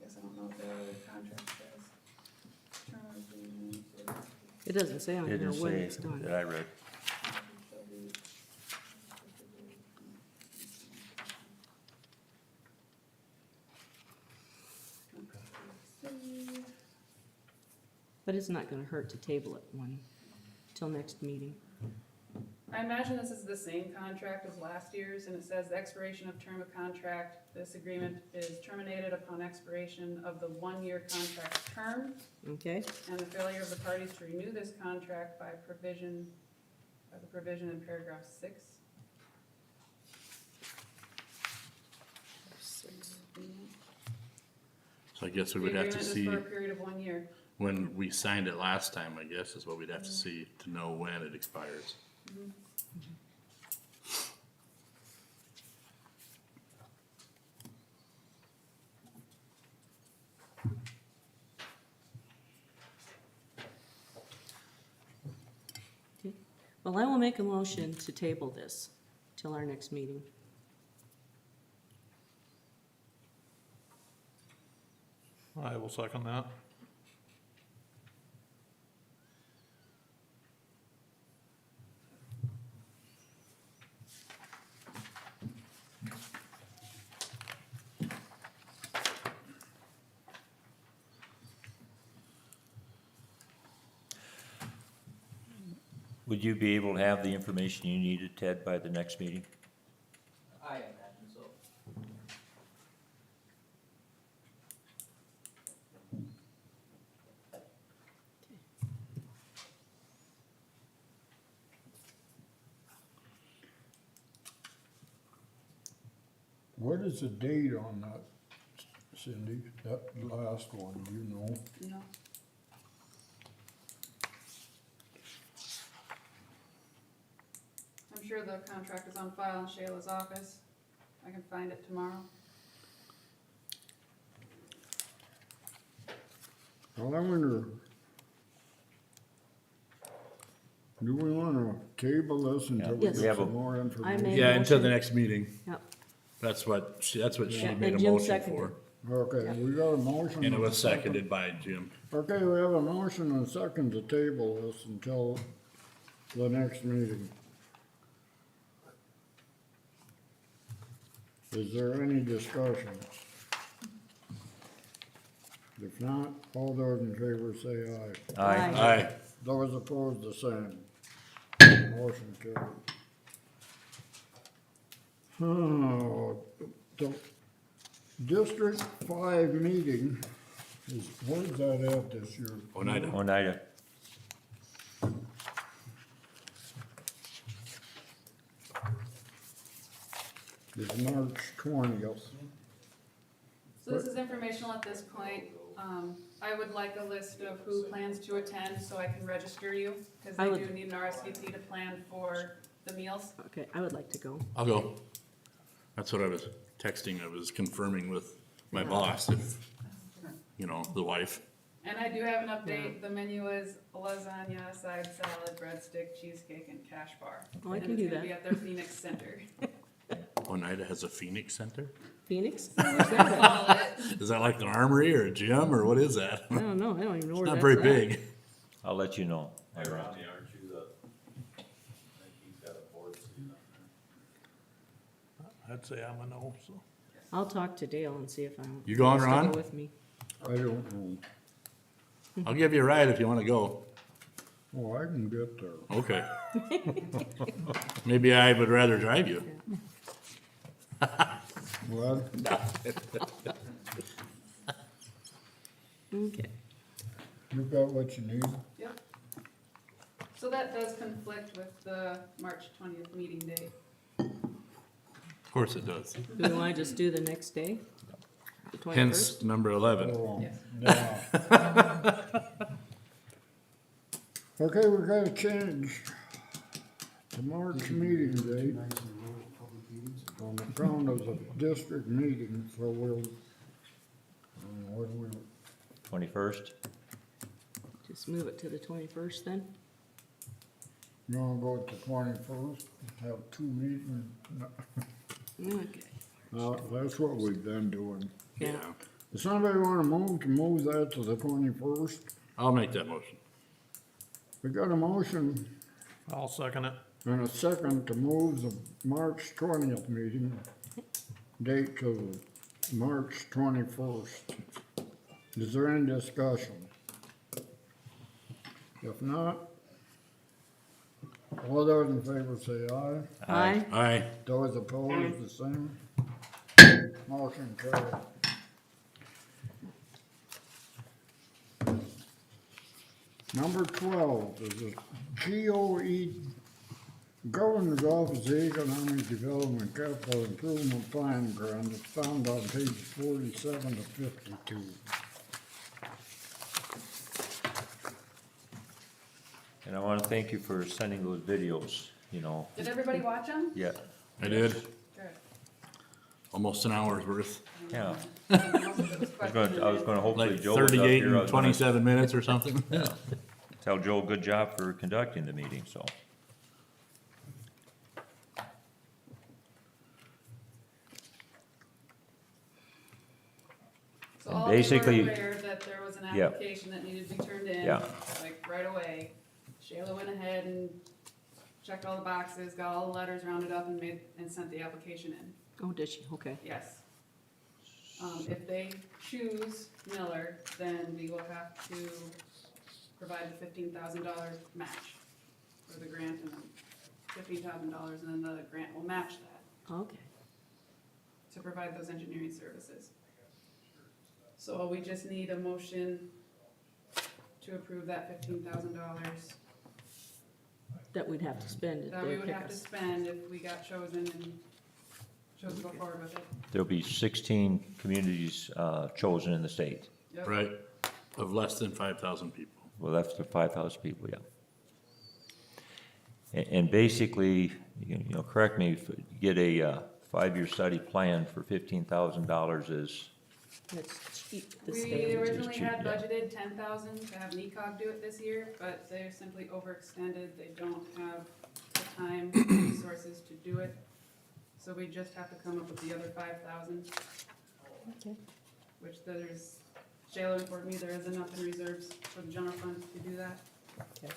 G: Guess I don't know what the other contract says.
C: doesn't say on
A: It
C: here
A: didn't
C: when
A: say
C: it's done.
A: that I read.
C: But it's not gonna hurt to table it till next meeting.
G: I imagine this is the same contract as last year's, and it says the expiration of term of contract. This agreement is terminated upon expiration of the one-year contract term,
C: Okay,
G: and the failure of the parties to renew this contract by the provision in paragraph 6.
F: So I guess
G: The
F: we would have
G: agreement
F: to
G: is
F: see,
G: for a period of 1 year.
F: when we signed it last time, I guess, is what we'd have to see to know when it expires.
C: well, I will make a motion to table this till our next meeting.
I: I will second that.
A: Would you be able to have the information you needed, Ted, by the next meeting?
K: I imagine so.
D: What is the date on that, Cindy? That last one, do you know?
G: No. I'm sure the contract is on file in Shayla's office. I can find it tomorrow.
D: Well, I wonder, do we wanna table this until we
C: Yes.
A: We have
D: get
A: a-
D: some more
C: I
D: information?
C: made-
F: Yeah, until the
C: motion.
F: next meeting.
C: Yep.
F: That's what she
C: Yeah,
F: made
C: and
F: a
C: Jim
F: motion
C: seconded.
F: for.
D: Okay, we got a motion.
F: And it
D: a
F: was
D: second.
F: seconded by Jim.
D: Okay, we have a motion and a second to table this until the next meeting. Is there any discussion? If not, all those in favor say aye.
C: Aye.
F: Aye.
D: Those opposed, the same. Motion carried. Oh, the District 5 meeting is, where's that at this year?
F: Oneida.
A: Oneida.
D: It's March 20th.
G: So this is informational at this point. I would like a list of who plans to attend so I can register you, because
C: I
G: they
C: would-
G: do need an RSVP to plan for the meals.
C: Okay, I would like to go.
F: I'll go. That's what I was texting. I was confirming with my boss, if, you know, the wife.
G: And I do have an update. The menu is lasagna, side salad, breadstick, cheesecake, and cash bar.
C: Oh, I can
G: And
C: do
G: it's gonna
C: that.
G: be at their Phoenix Center.
F: Oneida has a Phoenix Center?
C: Phoenix?
G: Call it.
F: Is that like an armory or a gym, or what is that?
C: I don't know, I don't even know where
F: Not
C: that's
F: very
C: at.
F: big.
A: I'll let you know.
M: Hey, Ronnie, aren't you the, I think he's got a board seat up there.
I: I'd say I'm a no, so.
C: I'll talk to Dale and see if I.
F: You going,
C: wants to go
F: Ron?
C: With me.
D: I don't know.
F: I'll give you a ride if you wanna go.
D: Oh, I can get there.
F: Okay. Maybe I would rather drive you.
D: What?
C: Okay,
D: You got what you need?
G: Yep. So that does conflict with the March 20th meeting date.
F: Of course it does.
C: do we wanna just do the next day? The 21st?
F: Hence, number 11.
D: Oh,
G: Yes.
D: yeah. Okay, we gotta change the March meeting date on account of the district meeting, so we'll, what do we,
A: 21st?
C: Just move it to the 21st then?
D: you wanna go to the 21st, have two meetings?
C: Okay.
D: That's what we've been doing.
C: Yeah.
D: Does somebody wanna move that to the 21st?
F: I'll make that motion.
D: We got a motion
I: I'll second it.
D: and a second to move the March 20th meeting date to March 21st. Is there any discussion? If not, all those in favor say aye.
C: Aye.
F: Aye.
D: Those opposed, the same. Motion carried. Number 12 is a GOE, Governor's Office of Economic Development Capital Improvement Plan grant. It's found on page 47 to 52.
A: And I want to thank you for sending those videos, you know,
G: Did everybody watch them?
A: yeah,
F: I did.
G: Good.
F: Almost an hour's worth.
A: yeah.
G: Most of it was
A: I was gonna hopefully
F: Like
A: Joe was up
F: 38
A: here. I
F: and
A: was gonna
F: 27 minutes or something.
A: Tell Joe, good job for conducting the meeting, so.
G: So
A: And
G: all they were
A: basically-
G: aware that there was an
A: Yeah.
G: application that needed to be turned in,
A: Yeah.
G: like right away. Shayla went ahead and checked all the boxes, got all the letters rounded up and sent the application in,
C: Oh, did she? Okay.
G: yes. If they choose Miller, then we will have to provide the $15,000 match for the grant and $15,000, and then the grant will match that
C: Okay.
G: to provide those engineering services. So we just need a motion to approve that $15,000
C: That we'd have to spend if
G: that we
C: they
G: would
C: pick
G: have to
C: us.
G: spend if we got chosen and chose to go forward with it.
A: There'll be 16 communities chosen in the state.
G: Yep.
F: Right, of less than 5,000 people.
A: Well, that's the 5,000 people, yeah. And basically, you know, correct me, if you get a 5-year study plan for $15,000 is,
C: It's cheap, the
G: We
C: state.
G: originally
A: cheap,
G: had
A: yeah.
G: budgeted 10,000 to have NECOG do it this year, but they're simply overextended, they don't have the time, resources to do it. So we just have to come up with the other 5,000,
C: Okay.
G: which there's, Shayla informed me there is enough in reserves for the general fund to do that.
C: Okay.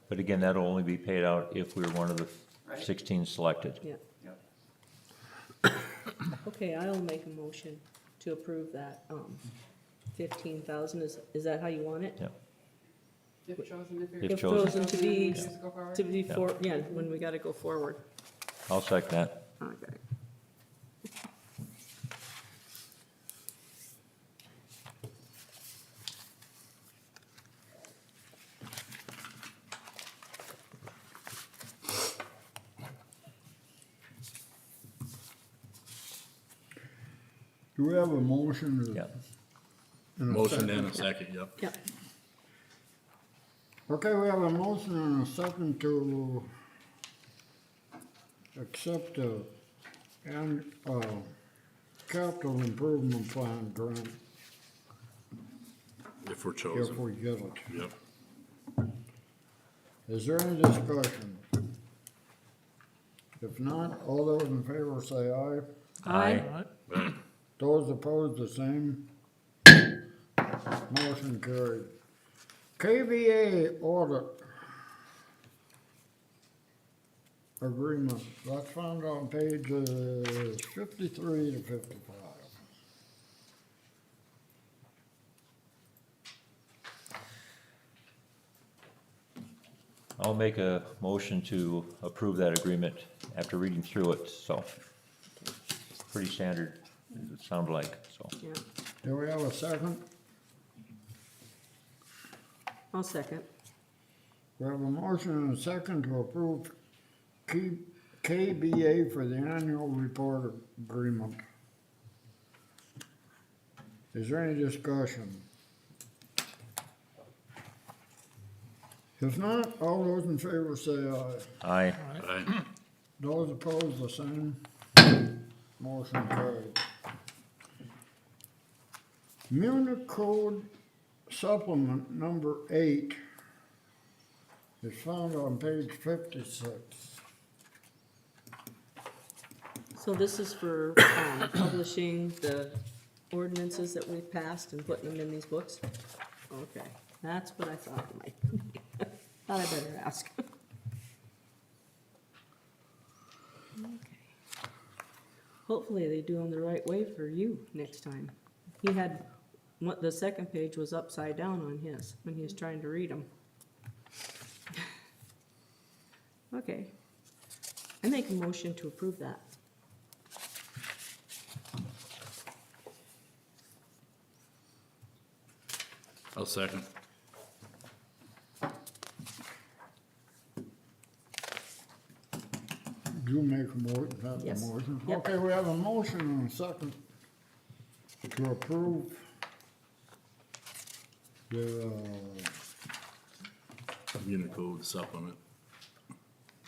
A: but again, that'll only be paid out if we're one of the
G: Right.
A: 16 selected.
C: Yeah.
G: Yep.
C: Okay, I'll make a motion to approve that, 15,000. Is that how you want it?
A: Yeah.
G: If chosen, if you're.
A: If
C: If
A: chosen.
C: chosen to be,
G: Just go forward.
C: to be for, yeah, when we gotta go forward.
A: I'll second that.
C: Okay.
D: Do we have a motion?
A: Yeah.
D: and a
F: Motion
D: second?
F: and a second, yep.
C: Yep.
D: Okay, we have a motion and a second to accept the capital improvement plan grant
F: If we're
D: if
F: chosen,
D: we get it.
F: yep.
D: Is there any discussion? If not, all those in favor say aye.
C: Aye.
F: Right.
D: Those opposed, the same. Motion carried. KVA audit agreement, that's found on pages 53 to 55.
A: I'll make a motion to approve that agreement after reading through it, so. Pretty standard, it sounded like, so.
C: Yeah,
D: Do we have a second?
C: I'll second.
D: We have a motion and a second to approve KBA for the annual report agreement. Is there any discussion? If not, all those in favor say aye.
A: Aye.
F: Aye.
D: Those opposed, the same. Motion carried. Munich Code Supplement number 8 is found on page 56.
C: So this is for, publishing the ordinances that we've passed and putting them in these books? Okay, that's what I thought it might be. Thought I better ask. Okay. Hopefully they do them the right way for you next time. He had, the second page was upside down on his, when he was trying to read them. Okay. I make a motion to approve that.
F: I'll second.
D: Do you make a motion, have a
C: Yes.
D: motion?
C: Yep.
D: Okay, we have a motion and a second to approve the,
F: Unicode supplement.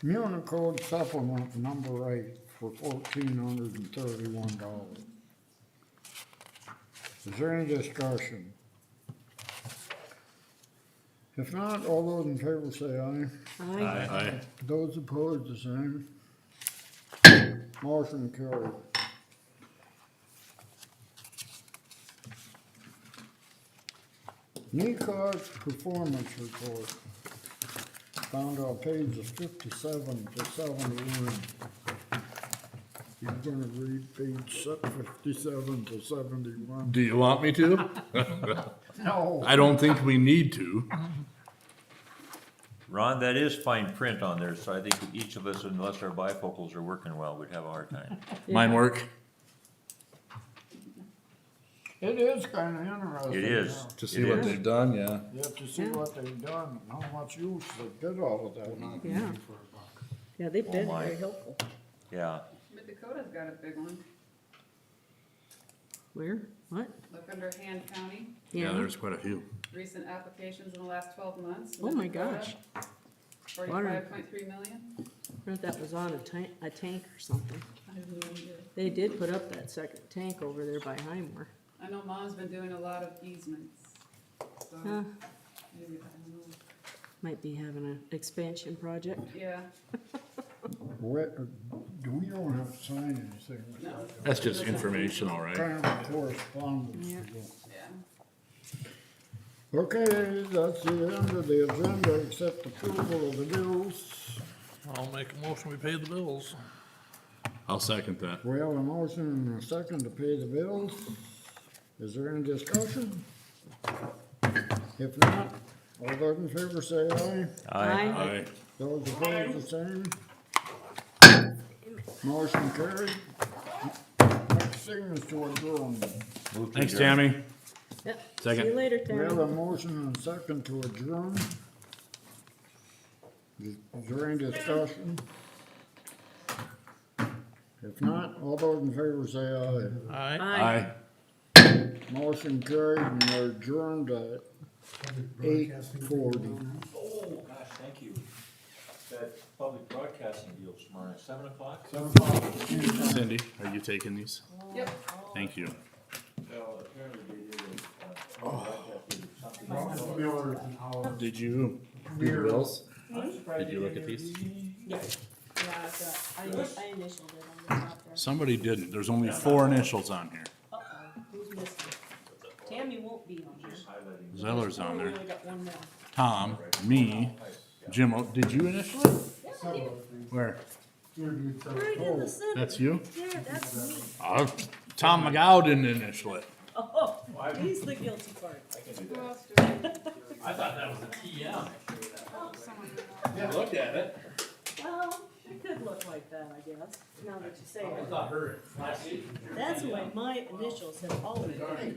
D: Unicode supplement number 8 for $1,431. Is there any discussion? If not, all those in favor say aye.
C: Aye.
F: Aye.
D: Those opposed, the same. Motion carried. NECOG performance report, found on pages 57 to 71. You're gonna read page 57 to 71?
F: Do you want me to?
D: No.
F: I don't think we need to.
A: Ron, that is fine print on there, so I think each of us, unless our bifocals are working well, would have a hard time.
F: Mine work?
D: It is kinda interesting.
A: It is.
D: yeah.
F: To see
A: It
F: what
A: is.
F: they've done, yeah.
D: You have to see what they've done, and how much use they did all of that.
C: Yeah. Yeah, they've been
A: Oh, my.
C: very helpful.
A: Yeah,
G: Mid Dakota's got a big one.
C: Where? What?
G: Look under Han County,
F: Yeah, there's quite a few.
G: recent applications in the last 12 months.
C: Oh
G: Mid
C: my
G: Dakota,
C: gosh.
G: 45.3 million.
C: I thought that was on a tank or something. They did put up that second tank over there by Highmore.
G: I know Mom's been doing a lot of easements, so
C: Huh,
G: maybe, I don't know.
C: might be having an expansion project.
G: Yeah,
D: What, we don't have to sign anything.
G: no,
F: That's just informational, right?
D: Kind of correspondence.
C: Yeah.
G: yeah.
D: Okay, that's the end of the agenda, except approval of the bills.
I: I'll make a motion, we pay the bills.
F: I'll second that.
D: We have a motion and a second to pay the bills. Is there any discussion? If not, all those in favor say aye.
F: Aye.
D: Those opposed, the same. Motion carried. Next thing is to adjourn.
A: Move to
F: Thanks,
A: adjourn.
F: Tammy.
C: Yep.
F: Second.
C: See you later,
D: We have a
C: Terry.
D: motion and a second to adjourn. Is there any discussion? If not, all those in favor say aye.
I: Aye.
D: Motion carried and we're adjourned at 8:40.
A: Oh, gosh, thank you. That public broadcasting deal tomorrow at 7 o'clock?
F: Cindy, are you taking these?
G: Yep.
F: Thank you.
A: Well, apparently they did something.
F: Did you do the bills? Did you look at these?
C: Yeah, I initialed it on the top there.
F: Somebody didn't. There's only 4 initials on here.
C: Uh-oh, who's missing? Tammy won't be on here.
F: Zeller's on
C: Oh, we
F: there.
C: only got one more.
F: Tom, me, Jim, did you initial it? Where?
C: Right in the center.
F: That's you?
C: Yeah, that's me.
F: Tom McGow didn't initial it.
C: Oh, he's the guilty part.
G: Who else do we?
F: I thought that was a TM.
G: Someone.
F: Look at it.
C: Well, it could look like that, I guess, now that you say it.
F: thought her.
C: That's the way my initials have always been.